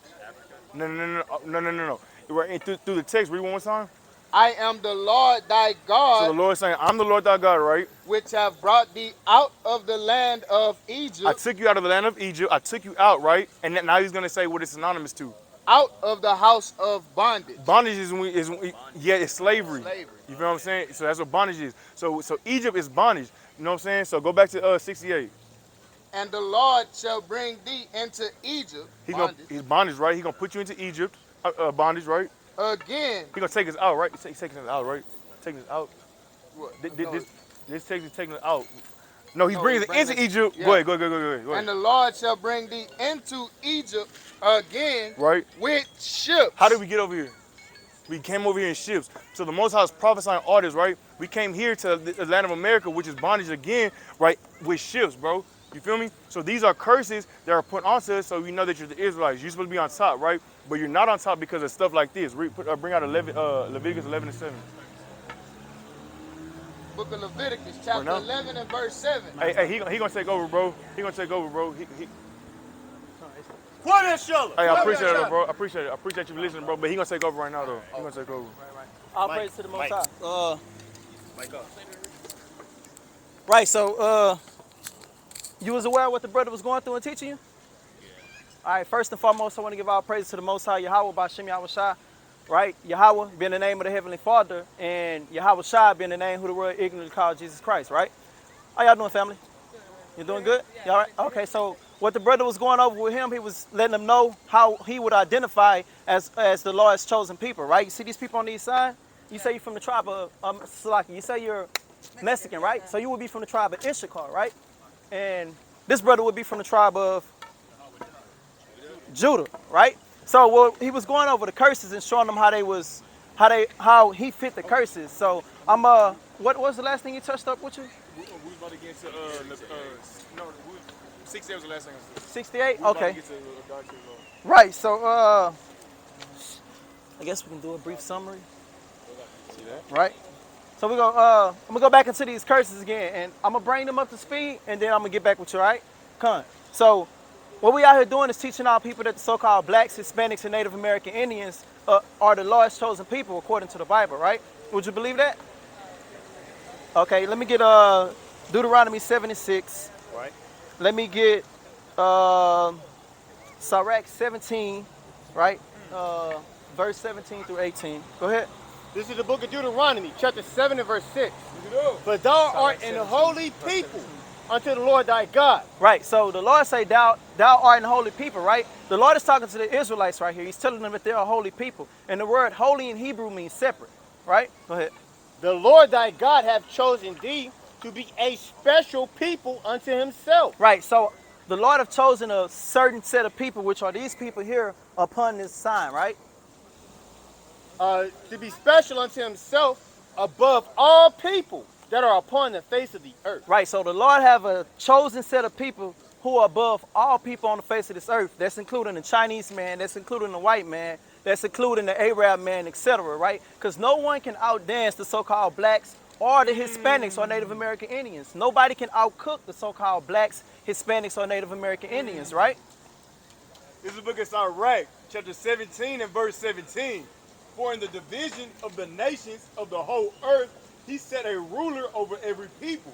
No. Right, through the text, read one more time. I am the Lord thy God. So the Lord is saying, I'm the Lord thy God, right? Which have brought thee out of the land of Egypt. I took you out of the land of Egypt. I took you out, right? And now he's going to say what it's synonymous to. Out of the house of bondage. Bondage it's slavery. You feel what I'm saying? So that's what bondage is. So Egypt is bondage. You know what I'm saying? So go back to 68. And the Lord shall bring thee into Egypt. He's bondage, right? He's going to put you into Egypt. Bondage, right? Again. He's going to take us out, right? He's taking us out, right? Taking us out. What? This takes us taking us out. No, he's bringing us into Egypt. Yeah. Go ahead. And the Lord shall bring thee into Egypt again. Right. With ships. How did we get over here? We came over here in ships. So the Most High is prophesying all this, right? We came here to the land of America, which is bondage again, right? With ships, bro. You feel me? So these are curses that are put onto us, so we know that you're the Israelites. You're supposed to be on top, right? But you're not on top because of stuff like this. Bring out Leviticus 11 and 7. Book of Leviticus, chapter 11 and verse 7. Hey, he gonna take over, bro. He gonna take over, bro. Hey, I appreciate it, bro. I appreciate you listening, bro. But he gonna take over right now, though. He gonna take over. All praise to the Most High. Right, so you was aware of what the brother was going through and teaching you? Yeah. All right, first and foremost, I want to give all praise to the Most High, Yahweh, B'Shem Yahweh Shai. Right? Yahweh being the name of the Heavenly Father, and Yahweh Shai being the name who the world ignorantly called Jesus Christ, right? How y'all doing, family? You doing good? Y'all right? Okay, so what the brother was going over with him, he was letting them know how he would identify as the Lord's chosen people, right? You see these people on these signs? You say you're from the tribe of Salaki. You say you're Mexican, right? So you would be from the tribe of Issachar, right? And this brother would be from the tribe of Judah, right? So he was going over the curses and showing them how he fit the curses. So what was the last thing you touched up with you? We was about to get to 68 was the last thing I said. 68? Okay. Right. So I guess we can do a brief summary. See that? Right. So I'm gonna go back into these curses again, and I'm gonna bring them up to speed, and then I'm gonna get back with you. All right? Come. So what we out here doing is teaching our people that the so-called blacks, Hispanics, and Native American Indians are the Lord's chosen people according to the Bible, right? Would you believe that? Okay, let me get Deuteronomy 7:6. Right. Let me get Sirach 17, right? Verse 17 through 18. Go ahead. This is the book of Deuteronomy, chapter 7 and verse 6. For thou art an holy people unto the Lord thy God. Right. So the Lord say, thou art an holy people, right? The Lord is talking to the Israelites right here. He's telling them that they are holy people. And the word holy in Hebrew means separate, right? Go ahead. The Lord thy God hath chosen thee to be a special people unto himself. Right. So the Lord have chosen a certain set of people, which are these people here upon this sign, right? To be special unto himself above all people that are upon the face of the earth. Right. So the Lord have a chosen set of people who are above all people on the face of this earth. That's including the Chinese man, that's including the white man, that's including the Arab man, etc., right? Because no one can outdance the so-called blacks or the Hispanics or Native American Indians. Nobody can outcook the so-called blacks, Hispanics, or Native American Indians, right? This is the book of Iraq, chapter 17 and verse 17. For in the division of the nations of the whole earth, he set a ruler over every people.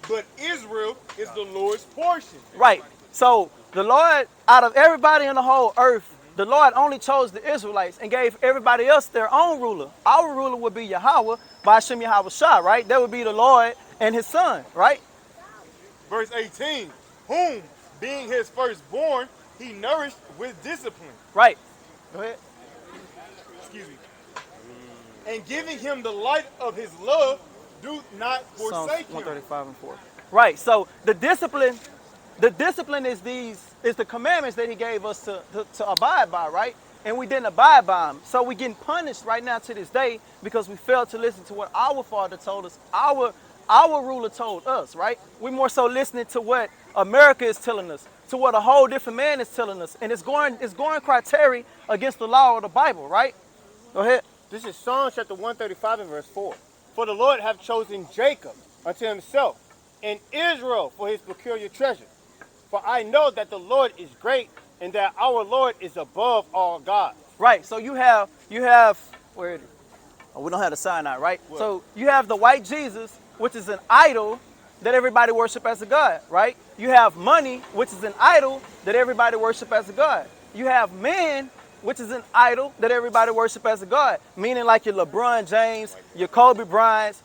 But Israel is the Lord's portion. Right. So the Lord, out of everybody in the whole earth, the Lord only chose the Israelites and gave everybody else their own ruler. Our ruler would be Yahweh, Ba'ashem Yahweh Shah, right? That would be the Lord and his son, right? Verse 18, whom, being his firstborn, he nourished with discipline. Right. Go ahead. Excuse me. And giving him the light of his love, do not forsake Psalms 135 and 4. him. Right. So the discipline is the commandments that he gave us to abide by, right? And we didn't abide by them. So we're getting punished right now to this day because we failed to listen to what our Father told us, our ruler told us, right? We're more so listening to what America is telling us, to what a whole different man is telling us. And it's going criteria against the law of the Bible, right? Go ahead. This is Psalm chapter 135 and verse 4. For the Lord hath chosen Jacob unto himself, and Israel for his peculiar treasure. For I know that the Lord is great, and that our Lord is above all gods. Right. So you have where is it? Oh, we don't have the sign out, right? What? So you have the white Jesus, which is an idol that everybody worship as a god, right? You have money, which is an idol that everybody worship as a god. You have man, which is an idol that everybody worship as a god, meaning like your LeBron James, your Kobe Bryants,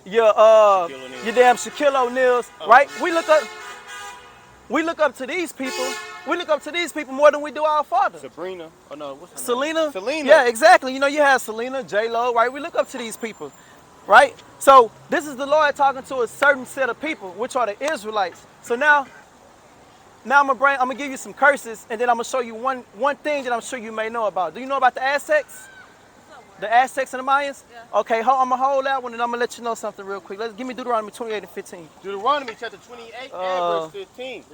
your damn Shaquille O'Neals, right? We look up to these people. We look up to these people more than we do our Father. Sabrina. Oh no, what's her Selena? name? Selena. Yeah, exactly. You know, you have Selena, J-Lo, right? We look up to these people, right? So this is the Lord talking to a certain set of people, which are the Israelites. So now I'm gonna give you some curses, and then I'm gonna show you one thing that I'm sure you may know about. Do you know about the Aztecs? The Aztecs and the Mayans? Yeah. Okay, I'm gonna hold that one, and I'm gonna let you know something real quick. Give me Deuteronomy 28 and 15. Deuteronomy chapter 28 and verse 15.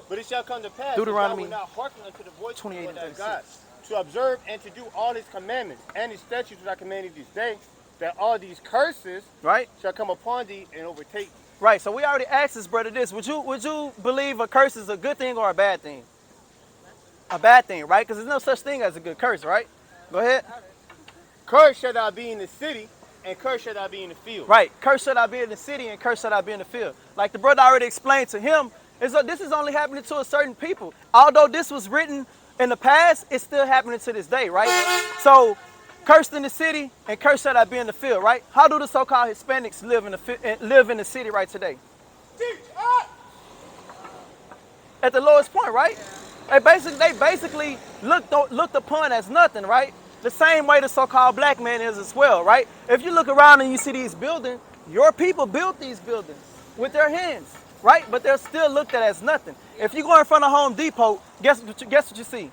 But it shall come to pass Deuteronomy that thou wilt not hearken unto the voice of the 28 Lord and thy God, to observe and to do all his commandments and his statutes which I command thee this day, that all these curses shall come upon thee and overtake thee. Right. So we already asked this brother this. Would you believe a curse is a good thing or a bad thing? A bad thing, right? Because there's no such thing as a good curse, right? Go ahead. Curse shall thou be in the city, and curse shall thou be in the field. Right. Curse shall thou be in the city, and curse shall thou be in the field. Like the brother already explained to him, this is only happening to a certain people. Although this was written in the past, it's still happening to this day, right? So, cursed in the city, and curse shall thou be in the field, right? How do the so-called Hispanics live in the city right today? At the lowest point, right? They basically looked upon as nothing, right? The same way the so-called black man is as well, right? If you look around and you see these buildings, your people built these buildings with their hands, right? But they're still looked at as nothing. If you go in front of Home Depot, guess what you see?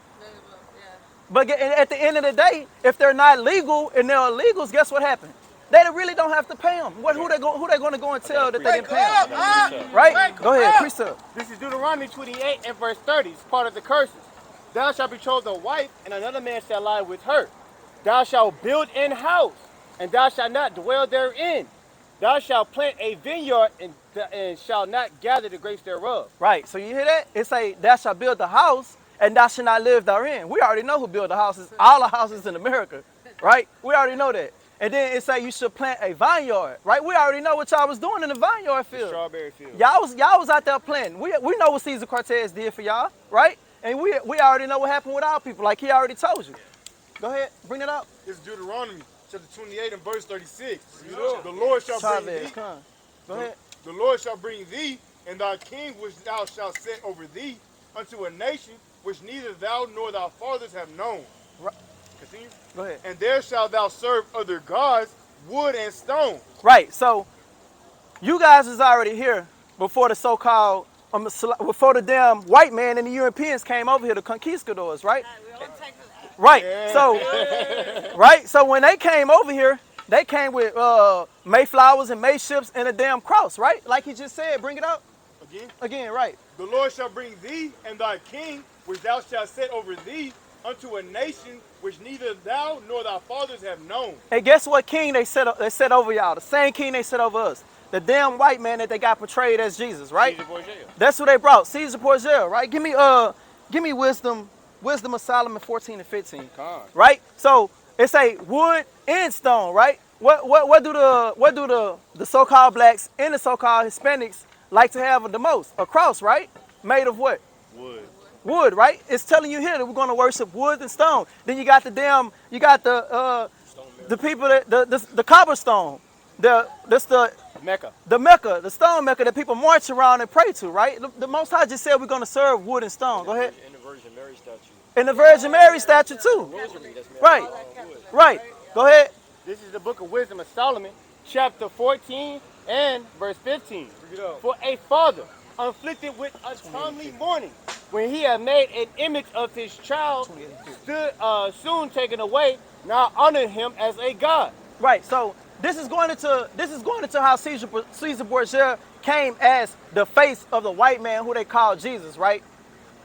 But at the end of the day, if they're not legal and they're illegals, guess what happened? They really don't have to pay them. Who they going to go and tell that they didn't pay them? Right? Go ahead, precept. This is Deuteronomy 28 and verse 30. It's part of the curses. Thou shalt betroth a wife, and another man shall lie with her. Thou shalt build an house, and thou shalt not dwell therein. Thou shalt plant a vineyard, and shalt not gather the grapes thereof. Right. So you hear that? It say, thou shalt build the house, and thou shalt not live therein. We already know who built the houses. All the houses in America, right? We already know that. And then it say you should plant a vineyard, right? We already know what y'all was doing in the vineyard field. The strawberry field. Y'all was out there planting. We know what Caesar Cortez did for y'all, right? And we already know what happened with our people, like he already told you. Go ahead, bring it up. It's Deuteronomy chapter 28 and verse 36. The Lord shall bring thee. Go ahead. The Lord shall bring thee and thy king which thou shalt set over thee unto a nation which neither thou nor thy fathers have known. Continue. Go ahead. And there shalt thou serve other gods, wood and stone. Right. So you guys is already here before the so-called, before the damn white man and the Europeans came over here, the conquistadors, right? Right. Yeah. So, right. So when they came over here, they came with Mayflowers and Mayships and a damn cross, right? Like he just said. Bring it up. Again? Again, right. The Lord shall bring thee and thy king, which thou shalt set over thee, unto a nation which neither thou nor thy fathers have known. Hey, guess what king they set over y'all? The same king they set over us. The damn white man that they got portrayed as Jesus, right? Caesar Borgia. That's who they brought. Caesar Borgia, right? Give me wisdom of Solomon 14 and 15. Right? So it's a wood and stone, right? What do the so-called blacks and the so-called Hispanics like to have the most? A cross, right? Made of what? Wood, right? It's telling you here that we're going to worship wood and stone. Then you got the people that the cobblestone, the Mecca. the Mecca, the stone Mecca that people march around and pray to, right? The Most High just said we're going to serve wood and stone. Go ahead. And the Virgin Mary statue. And the Virgin Mary statue too. Rosary, that's made Right, of wood. right. Go ahead. This is the book of Wisdom of Solomon, chapter 14 and verse 15. For a father afflicted with a timely mourning, when he had made an image of his child, stood soon taken away, now honor him as a god. Right. So this is going into how Caesar Borgia came as the face of the white man who they called Jesus, right?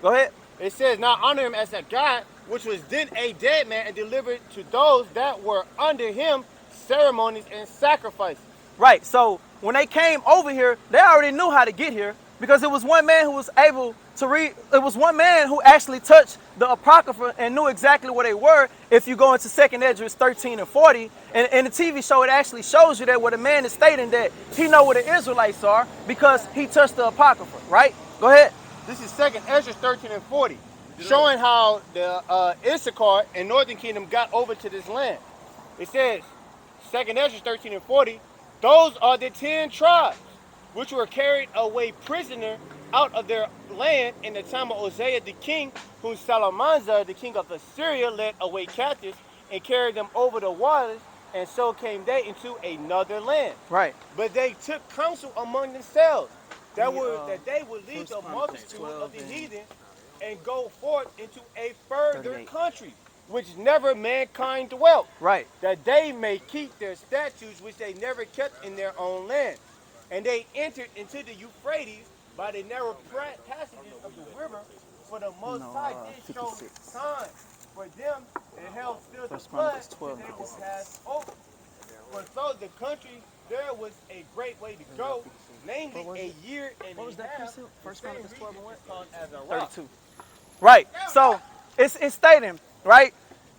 Go ahead. It says, now honor him as a god, which was then a dead man, and delivered to those that were under him ceremonies and sacrifices. Right. So when they came over here, they already knew how to get here because it was one man who was able to read. It was one man who actually touched the Apocrypha and knew exactly where they were. If you go into 2nd Esdras 13 and 40, and in the TV show, it actually shows you that where the man is stating that he know where the Israelites are because he touched the Apocrypha, right? Go ahead. This is 2nd Esdras 13 and 40, showing how the Issachar and Northern Kingdom got over to this land. It says, 2nd Esdras 13 and 40, those are the 10 tribes which were carried away prisoner out of their land in the time of Hosea the king, whom Salmanasar, the king of Assyria, led away captives and carried them over the waters, and so came they into another land. Right. But they took counsel among themselves that they would leave the multitude of the heathen and go forth into a further country, which never mankind dwelt. Right. That they may keep their statutes which they never kept in their own land. And they entered into the Euphrates by the narrow passages of the river, for the Most High did show signs for them and held still the flood that they would pass over. For so the country there was a great way to go, namely a year and a half. First Chronicles 12 and what? Called as a rock. 32. Right. So it's stating, right?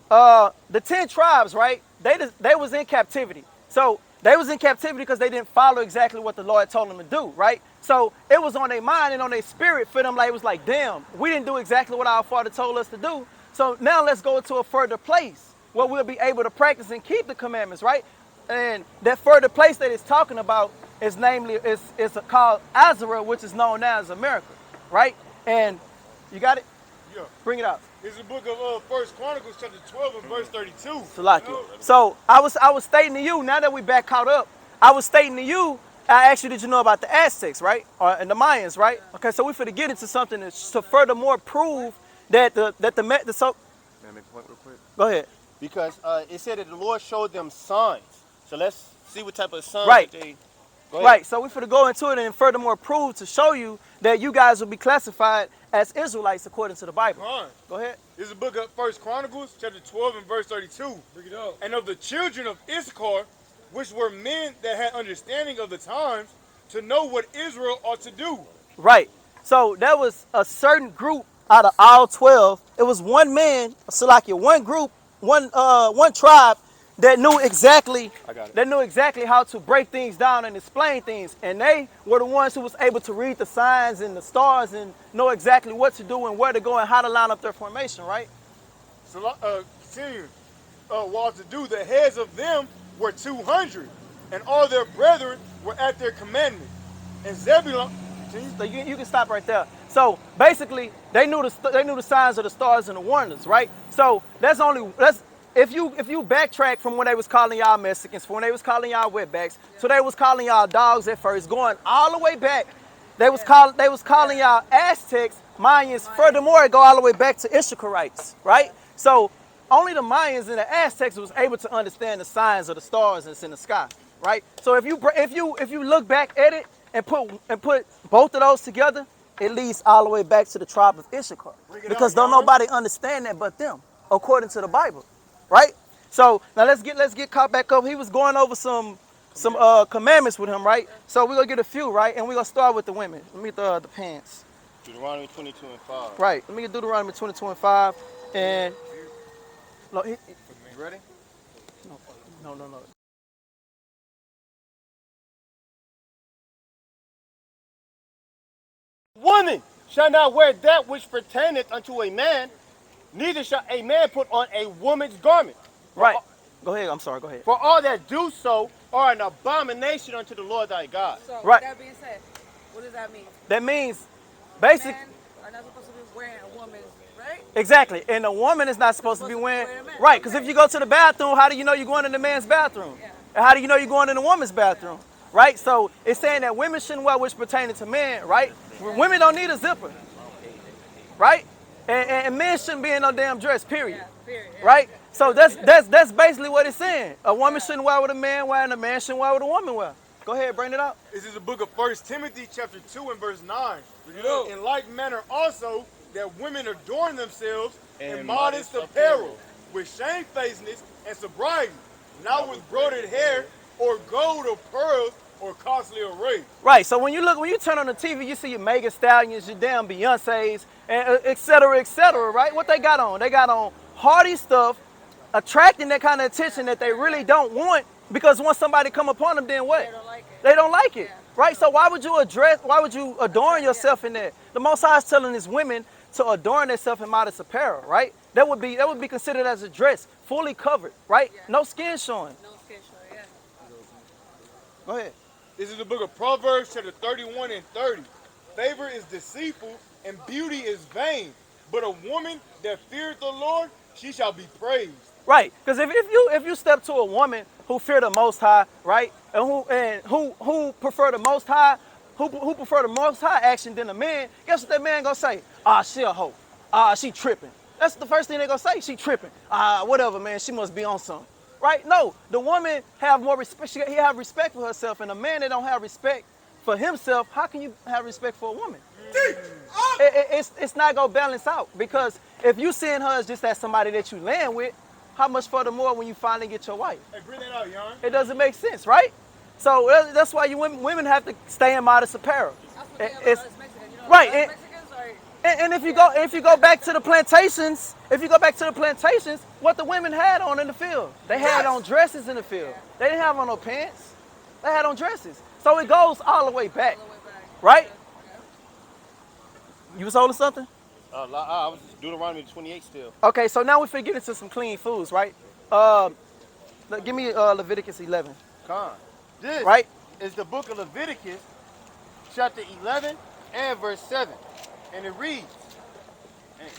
The 10 tribes, right? They was in captivity. So they was in captivity because they didn't follow exactly what the Lord told them to do, right? So it was on their mind and on their spirit for them. Like it was like, damn, we didn't do exactly what our Father told us to do. So now let's go to a further place where we'll be able to practice and keep the commandments, right? And that further place that it's talking about is called Azara, which is known now as America, right? And you got it? Yeah. Bring it out. It's the book of 1 Chronicles chapter 12 and verse 32. Salakia. So I was stating to you, now that we back caught up, I was stating to you, I asked you, did you know about the Aztecs, right? And the Mayans, right? Okay, so we finna get into something to furthermore prove that so. May I make a point real quick? Go ahead. Because it said that the Lord showed them signs. So let's see what type of signs Right. that they... Right, so we finna go into it and furthermore prove to show you that you guys will be classified as Israelites according to the Bible. Go ahead. This is the book of 1 Chronicles chapter 12 and verse 32. Bring it up. And of the children of Issachar, which were men that had understanding of the times, to know what Israel ought to do. Right. So there was a certain group out of all 12. It was one man, Salakia, one group, one tribe that knew exactly how to break things down and explain things. And they were the ones who was able to read the signs and the stars and know exactly what to do and where to go and how to line up their formation, right? So, continuing, what to do, the heads of them were 200, and all their brethren were at their commandment. And Zebulun So you can stop right there. So basically, they knew the signs of the stars and the wonders, right? So that's if you backtrack from when they was calling y'all Mexicans, from when they was calling y'all wetbacks, so they was calling y'all dogs at first, going all the way back. They was calling y'all Aztecs, Mayans. Furthermore, it go all the way back to Ishikarites, right? So only the Mayans and the Aztecs was able to understand the signs of the stars that's in the sky, right? So if you look back at it and put both of those together, it leads all the way back to the tribe of Issachar, because don't nobody understand that but them, according to the Bible, right? So now let's get caught back up. He was going over some commandments with him, right? So we're gonna get a few, right? And we're gonna start with the women. Let me get the pants. Deuteronomy 22 and 5. Right. Let me get Deuteronomy 22 and 5. And no, you ready? No. Woman shall not wear that which pertaineth unto a man, neither shall a man put on a woman's garment. Right. Go ahead. I'm sorry. Go ahead. For all that do so are an abomination unto the Lord thy God. So, right. With that being said, what does that mean? That means, basically, men are not supposed to be wearing a woman's, right? Exactly. And a woman is not supposed to be wearing, right? Because if you go to the bathroom, how do you know you're going in the man's bathroom? Yeah. And how do you know you're going in the woman's bathroom? Right? So it's saying that women shouldn't wear which pertaining to men, right? Women don't need a zipper, right? And men shouldn't be in no damn dress, period. Right? So that's basically what it's saying. A woman shouldn't wear what a man wear, and a man shouldn't wear what a woman wear. Go ahead, bring it up. This is the book of 1 Timothy chapter 2 and verse 9. In like manner also, that women adorn themselves in modest apparel, with shamefacedness and sobriety, not with broidered hair or gold or pearls or costly array. Right. So when you turn on the TV, you see your Megan Stallions, your damn Beyonces, and et cetera, right? What they got on? They got on hardy stuff, attracting that kind of attention that they really don't want, because once somebody come upon them, then what? They don't like it. Right? So why would you adorn yourself in that? The Most High is telling his women to adorn themselves in modest apparel, right? That would be considered as a dress, fully covered, right? No skin showing. No skin showing, yeah. Go ahead. This is the book of Proverbs chapter 31 and 30. Favor is deceitful and beauty is vain, but a woman that feareth the Lord, she shall be praised. Right, because if you step to a woman who fear the Most High, right, and who prefer the Most High, who prefer the Most High action than a man, guess what that man gonna say? She a hoe. She tripping. That's the first thing they gonna say. She tripping. Whatever, man. She must be on something. Right? No, the woman have more respect. He have respect for herself, and a man that don't have respect for himself, how can you have respect for a woman? It's not gonna balance out, because if you seeing her as just as somebody that you laying with, how much furthermore when you finally get your wife? Hey, bring that out, Jan. It doesn't make sense, right? So that's why women have to stay in modest apparel. Right. And if you go back to the plantations, what the women had on in the field, they had on dresses in the field. They didn't have on no pants. They had on dresses. So it goes all the way back, right? You was holding something? I was Deuteronomy 28 still. Okay, so now we're getting into some clean foods, right? Give me Leviticus 11. This right? is the book of Leviticus, chapter 11 and verse 7. And it reads.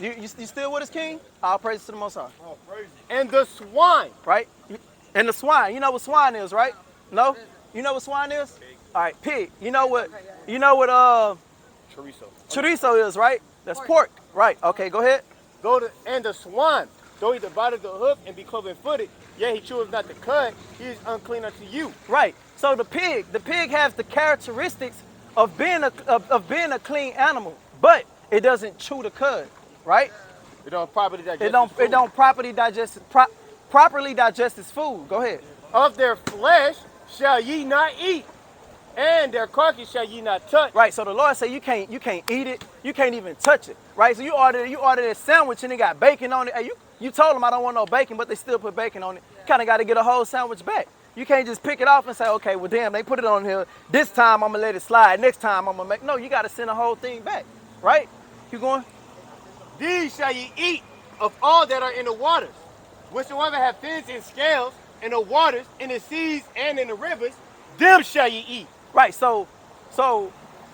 You still with us, King? All praise to the Most High. Oh, praise. And the swine. Right? And the swine. You know what swine is, right? No? You know what swine is? Pig. All right, pig. You know what chorizo is, right? That's pork. Right. Okay, go ahead. And the swine, though he divided the hoof and be cloven-footed, yet he chose not to cut, he is unclean unto you. Right. So the pig has the characteristics of being a clean animal, but it doesn't chew the cud, right? It don't properly digest. It don't properly digest its food. Go ahead. Of their flesh shall ye not eat, and their carcass shall ye not touch. Right. So the Lord said you can't eat it. You can't even touch it. Right. So you ordered a sandwich and it got bacon on it. Hey, you told them I don't want no bacon, but they still put bacon on it. You kind of got to get a whole sandwich back. You can't just pick it off and say, okay, well, damn, they put it on here. This time I'm going to let it slide. Next time I'm going to make... No, you got to send the whole thing back, right? Keep going. These shall ye eat of all that are in the waters. Whatsoever have fins and scales in the waters, in the seas, and in the rivers, them shall ye eat. Right, so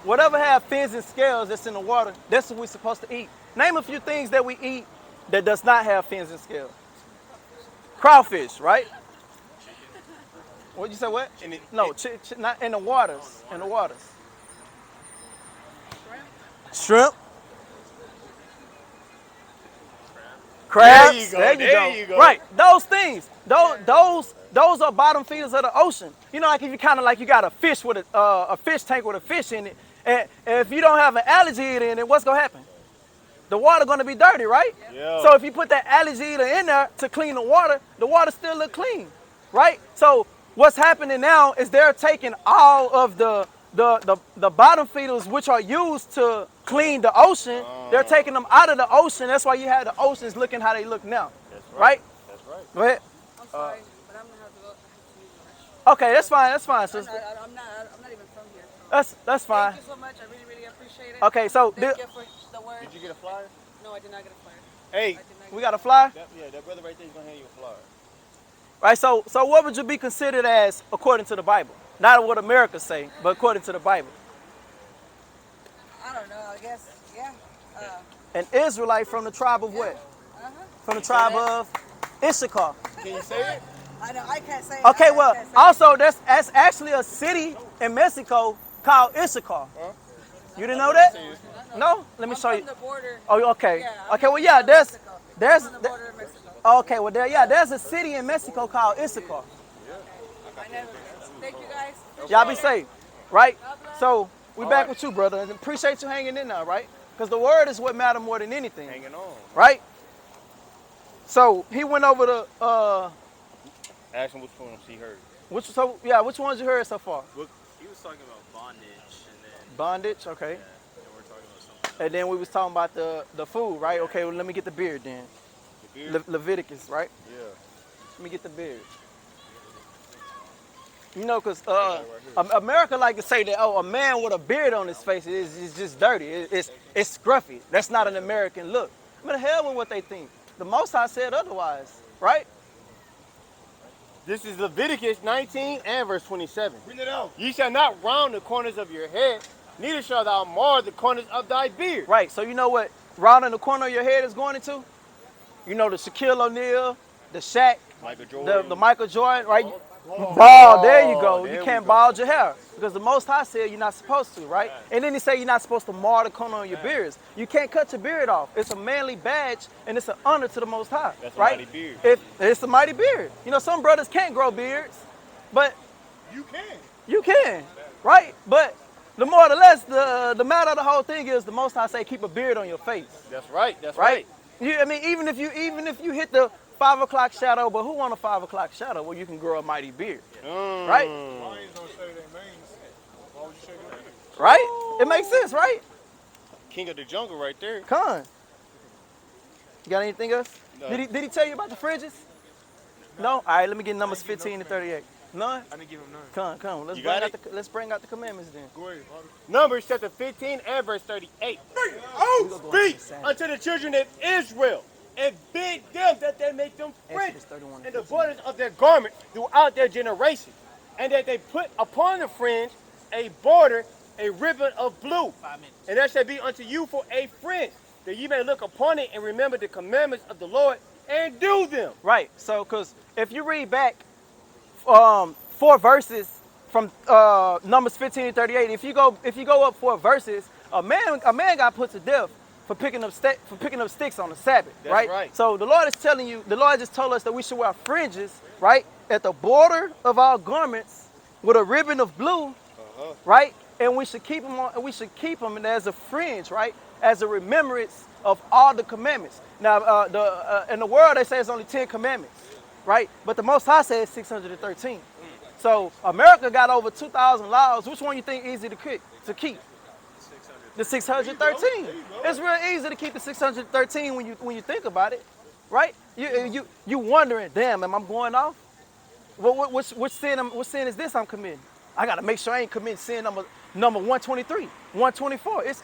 whatever have fins and scales that's in the water, that's what we're supposed to eat. Name a few things that we eat that does not have fins and scales. Crawfish, right? What'd you say, what? No, not in the waters. In the waters. Shrimp. Crabs. There you go. Right. Those things. Those are bottom feeders of the ocean. You know, like if you kind of like you got a fish with a fish tank with a fish in it, and if you don't have an alligator in it, what's gonna happen? The water gonna be dirty, right? Yeah. So if you put that alligator in there to clean the water still look clean, right? So what's happening now is they're taking all of the bottom feeders which are used to clean the ocean. They're taking them out of the ocean. That's why you have the oceans looking how they look now. That's right. That's right. Go ahead. I'm sorry, but I'm gonna have to go. Okay, that's fine. That's fine. I'm not even from here. So. That's fine. Thank you so much. I really appreciate it. Okay, so thank you for the word. Did you get a flyer? No, I did not get a flyer. Hey, we got a flyer. That brother right there is gonna hand you a flyer. Right. So what would you be considered as according to the Bible? Not what America say, but according to the Bible. I don't know. I guess yeah. An Israelite from the tribe of what? From the tribe of Issachar. Can you say it? I know. I can't say it. Okay, well, also that's actually a city in Mexico called Issachar. Huh? You didn't know that? No? Let me show you. The border. Oh, okay. Yeah, Okay, well, yeah, there's on the border of Mexico. okay, well, there's a city in Mexico called Issachar. I never. Thank you guys. Y'all be safe, right? So we back with you, brother, and appreciate you hanging in there, right? Because the word is what matters more than anything. Hanging on. Right? So he went over to Ask him which ones he heard. which ones you heard so far? He was talking about bondage and then Bondage, okay. and we're talking about something. And then we was talking about the food, right? Okay, well, let me get the beard then. The beard? Leviticus, right? Yeah. Let me get the beard. You know, because America like to say that, oh, a man with a beard on his face is just dirty. It's scruffy. That's not an American look. I mean, the hell with what they think. The Most High said otherwise, right? This is Leviticus 19 and verse 27. Bring it out. Ye shall not round the corners of your head, neither shalt thou mar the corners of thy beard. Right, so you know what rounding the corner of your head is going into? You know the Shaquille O'Neal, the Shaq, Michael Jordan. the Michael Jordan, right? Bald, there you go. There You we can't go. bald your hair because the Most High said you're not supposed to, right? And then he said you're not supposed to mar the corner on your beards. You can't cut your beard off. It's a manly badge and it's an honor to the Most High, That's a right? mighty beard. It's a mighty beard. You know, some brothers can't grow beards, but you can, right? But the more or less, the matter of the whole thing is the Most High say keep a beard on your face. That's right. That's Right? right. I mean, even if you hit the 5 o'clock shadow, but who want a 5 o'clock shadow where you can grow a mighty beard? Right? Lions don't shave their manes. Why would you shave your manes? Right? It makes sense, right? King of the jungle right there. Con. You got anything else? No. Did he tell you about the fringes? No? All right, let me get numbers 15 and 38. None? I didn't give him none. Come. You got it? Let's bring out the commandments then. Go ahead, brother. Numbers chapter 15 and verse 38. Oh, Speak unto the children of Israel and bid them that they make them fringes Exodus 31 in the borders of their garments throughout their generations, and that they put upon the fringe a border, a ribbon of blue, and that shall be unto you for a fringe, that ye may look upon it and remember the commandments of the Lord and do them. Right. So, because if you read back 4 verses from Numbers 15 and 38, if you go up 4 verses, a man got put to death for picking up sticks on the Sabbath. That's right. So the Lord is telling you, the Lord just told us that we should wear fringes, right, at the border of our garments with a ribbon of blue, right, and we should keep them on. We should keep them as a fringe, right, as a remembrance of all the commandments. Now, in the world they say it's only 10 commandments, right, but the Most High says 613. So America got over 2,000 laws. Which one you think easy to keep? The 613. It's real easy to keep the 613 when you think about it, right? You wondering, damn, am I going off? Which sin is this I'm committing? I gotta make sure I ain't committing sin number 123, 124. It's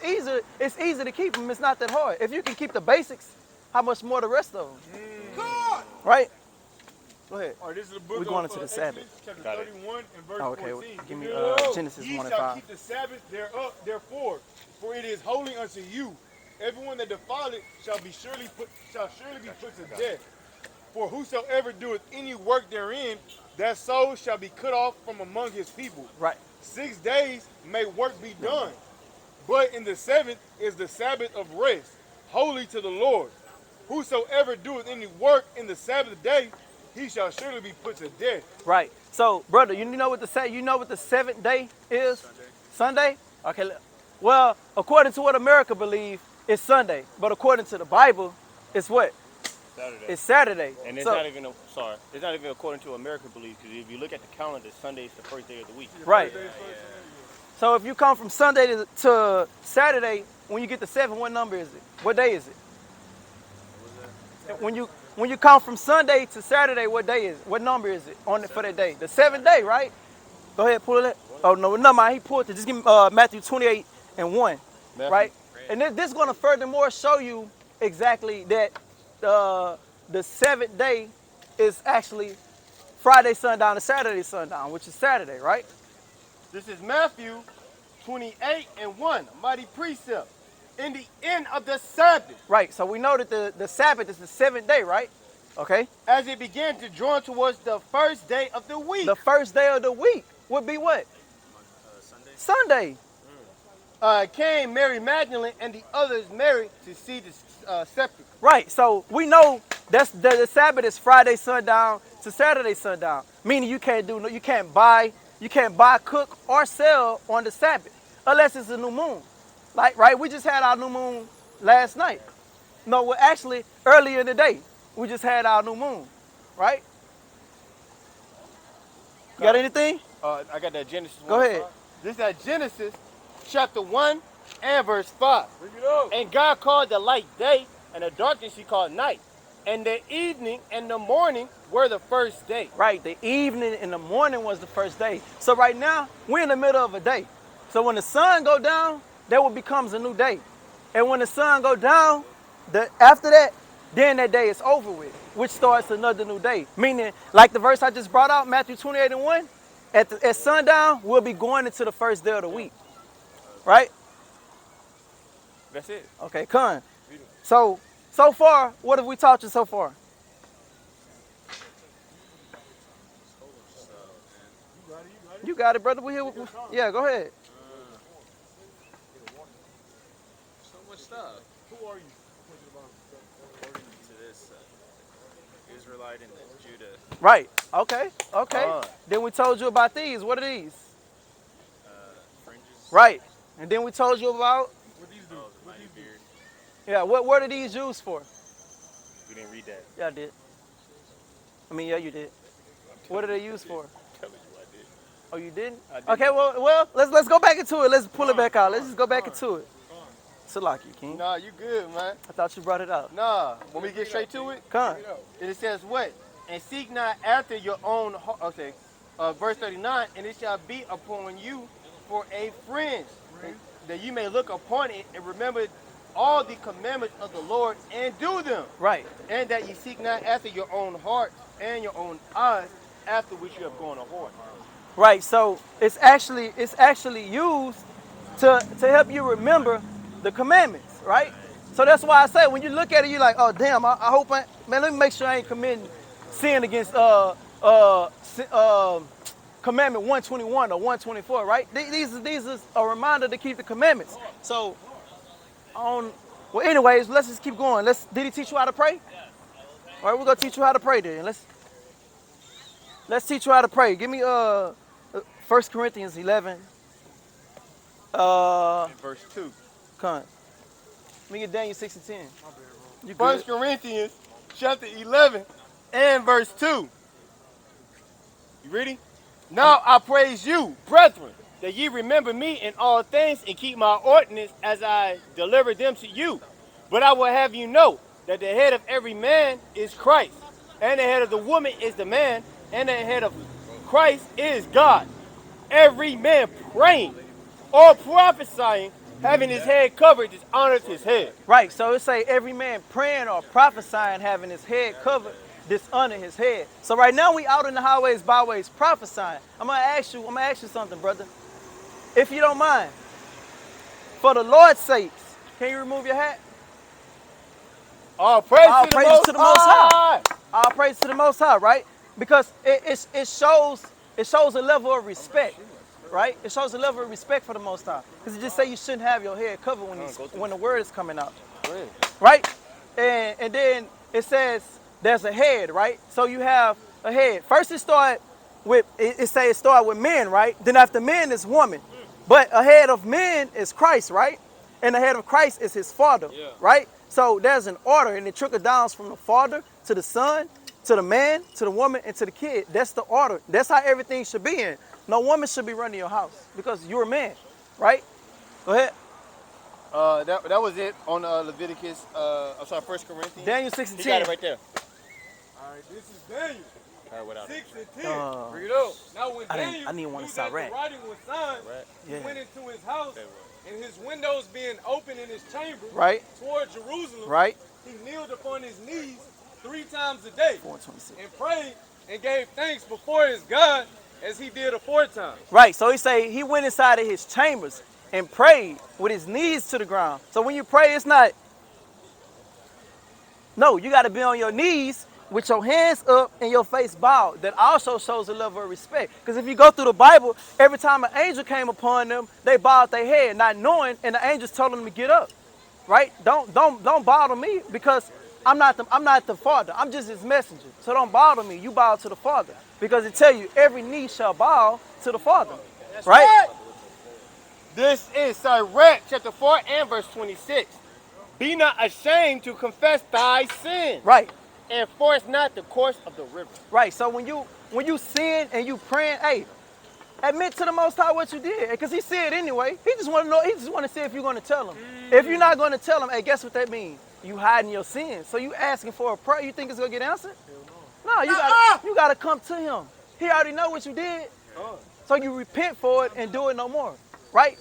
easy to keep them. It's not that hard. If you can keep the basics, how much more the rest of them? Right? Go ahead. All right, this is the book We're going of into the Exodus, Sabbath. chapter Got it. 31 and verse Oh, okay. 14. Give me Genesis Ye 1 and shall 5. keep the Sabbath therefore, for it is holy unto you. Everyone that defile it shall surely be put to death. For whosoever doeth any work therein, that soul shall be cut off from among his people. Right. 6 days may work be done, but in the seventh is the Sabbath of rest, holy to the Lord. Whosoever doeth any work in the Sabbath day, he shall surely be put to death. Right. So, brother, you know what the seventh day is? Sunday? Okay. Well, according to what America believes, it's Sunday. But according to the Bible, it's what? Saturday. It's Saturday. And it's not even it's not even according to American belief, because if you look at the calendar, Sunday is the first day of the week. Right. So if you come from Sunday to Saturday, when you get to 7, what number is it? What day is it? When you come from Sunday to Saturday, what day is it? What number is it for that day? The 7th day, right? Go ahead, pull it. Oh no, never mind. He pulled it. Just give me Matthew 28 and 1, right? And this is going to furthermore show you exactly that the 7th day is actually Friday sundown to Saturday sundown, which is Saturday, right? This is Matthew 28 and 1, a mighty precept. In the end of the Sabbath. Right, so we know that the Sabbath is the 7th day, right? Okay. As it began to draw towards the first day of the week. The first day of the week would be what? Sunday. Came Mary Magdalene and the others Mary to see the sepulchre. Right, so we know that's the Sabbath is Friday sundown to Saturday sundown, meaning you can't buy, cook, or sell on the Sabbath unless it's a new moon. Like, right, we just had our new moon last night. No, well, actually, earlier in the day, we just had our new moon, right? You got anything? I got that Genesis 1. Go ahead. This is at Genesis chapter 1 and verse 5. Bring it up. And God called the light day, and the darkness he called night. And the evening and the morning were the first day. Right, the evening and the morning was the first day. So right now, we're in the middle of a day. So when the sun go down, that what becomes a new day. And when the sun go down, after that, then that day is over with, which starts another new day. Meaning, like the verse I just brought out, Matthew 28 and 1, at sundown, we'll be going into the first day of the week. Right? That's it. Okay, come. So far, what have we taught you so far? You got it, brother. We here. Yeah, go ahead. So much stuff. Who are you? According to this, Israelite and Judah. Right. Okay. Then we told you about these. What are these? Fringes. Right. And then we told you about. What these do? Oh, the mighty beard. Yeah. What are these used for? We didn't read that. Yeah, I did. I mean, yeah, you did. What are they used for? Tell me what I did. Oh, you didn't? I did. Okay. Well, let's go back into it. Let's pull it back out. Let's just go back into it. Salaki, King. Nah, you good, man. I thought you brought it up. Nah, when we get straight to it, Come. it says what? And seek not after your own heart. Okay, verse 39, and it shall be upon you for a friend, that you may look upon it and remember all the commandments of the Lord and do them. Right. And that ye seek not after your own heart and your own eyes, after which you have gone a whoring. Right. So it's actually used to help you remember the commandments, right? So that's why I say when you look at it, you're like, oh damn, I hope man, let me make sure I ain't committing sin against commandment 121 or 124, right? These is a reminder to keep the commandments. So well, anyways, let's just keep going. Did he teach you how to pray? All right, we're gonna teach you how to pray then. Let's teach you how to pray. Give me 1 Corinthians 11. Verse 2. Come on. Let me get Daniel 6 and 10. You 1 good? Corinthians chapter 11 and verse 2. You ready? Now I praise you, brethren, that ye remember me in all things and keep my ordinance as I deliver them to you. But I will have you know that the head of every man is Christ, and the head of the woman is the man, and the head of Christ is God. Every man praying or prophesying, having his head covered, dishonors his head. Right, so it say every man praying or prophesying, having his head covered, dishonor his head. So right now we out in the highways, byways prophesying. I'm gonna ask you something, brother. If you don't mind, for the Lord's sakes, can you remove your hat? All praise to the Most High. All praise to the Most High, right? Because it shows a level of respect, right? It shows a level of respect for the Most High. Because it just say you shouldn't have your head covered when the word is coming out, right? And then it says there's a head, right? So you have a head. First it started with men, right? Then after men is woman. But a head of men is Christ, right? And the head of Christ is his father, right? So there's an order, and it trickles down from the father to the son, to the man, to the woman, and to the kid. That's the order. That's how everything should be in. No woman should be running your house because you're a man, right? Go ahead. That was it on Leviticus. I'm sorry, 1 Corinthians. Daniel 6 and 10. He got it right there. All right, this is Daniel. 6 and 10. Bring it up. Now when Daniel I didn't want knew to that start the writing was signed, he went into his house, and his windows being open in his chamber toward Jerusalem, he kneeled upon his knees 3 times a day and prayed and gave thanks before his God as he did aforetime. Right, so he went inside of his chambers and prayed with his knees to the ground. So when you pray, it's not, no, you got to be on your knees with your hands up and your face bowed. That also shows a level of respect. Because if you go through the Bible, every time an angel came upon them, they bowed their head, not knowing, and the angels told them to get up. Right? Don't bother me because I'm not the Father. I'm just his messenger. So don't bother me. You bow to the Father. Because it tell you every knee shall bow to the Father. Right? This is Sirach chapter 4 and verse 26. Be not ashamed to confess thy sin. Right. And force not the course of the river. Right. So when you sin and you praying, hey, admit to the Most High what you did, because he see it anyway. He just want to know. He just want to see if you're going to tell him. If you're not going to tell him, hey, guess what that means? You hiding your sins. So you asking for a prayer. You think it's going to get answered? No, you got to come to him. He already know what you did. So you repent for it and do it no more. Right?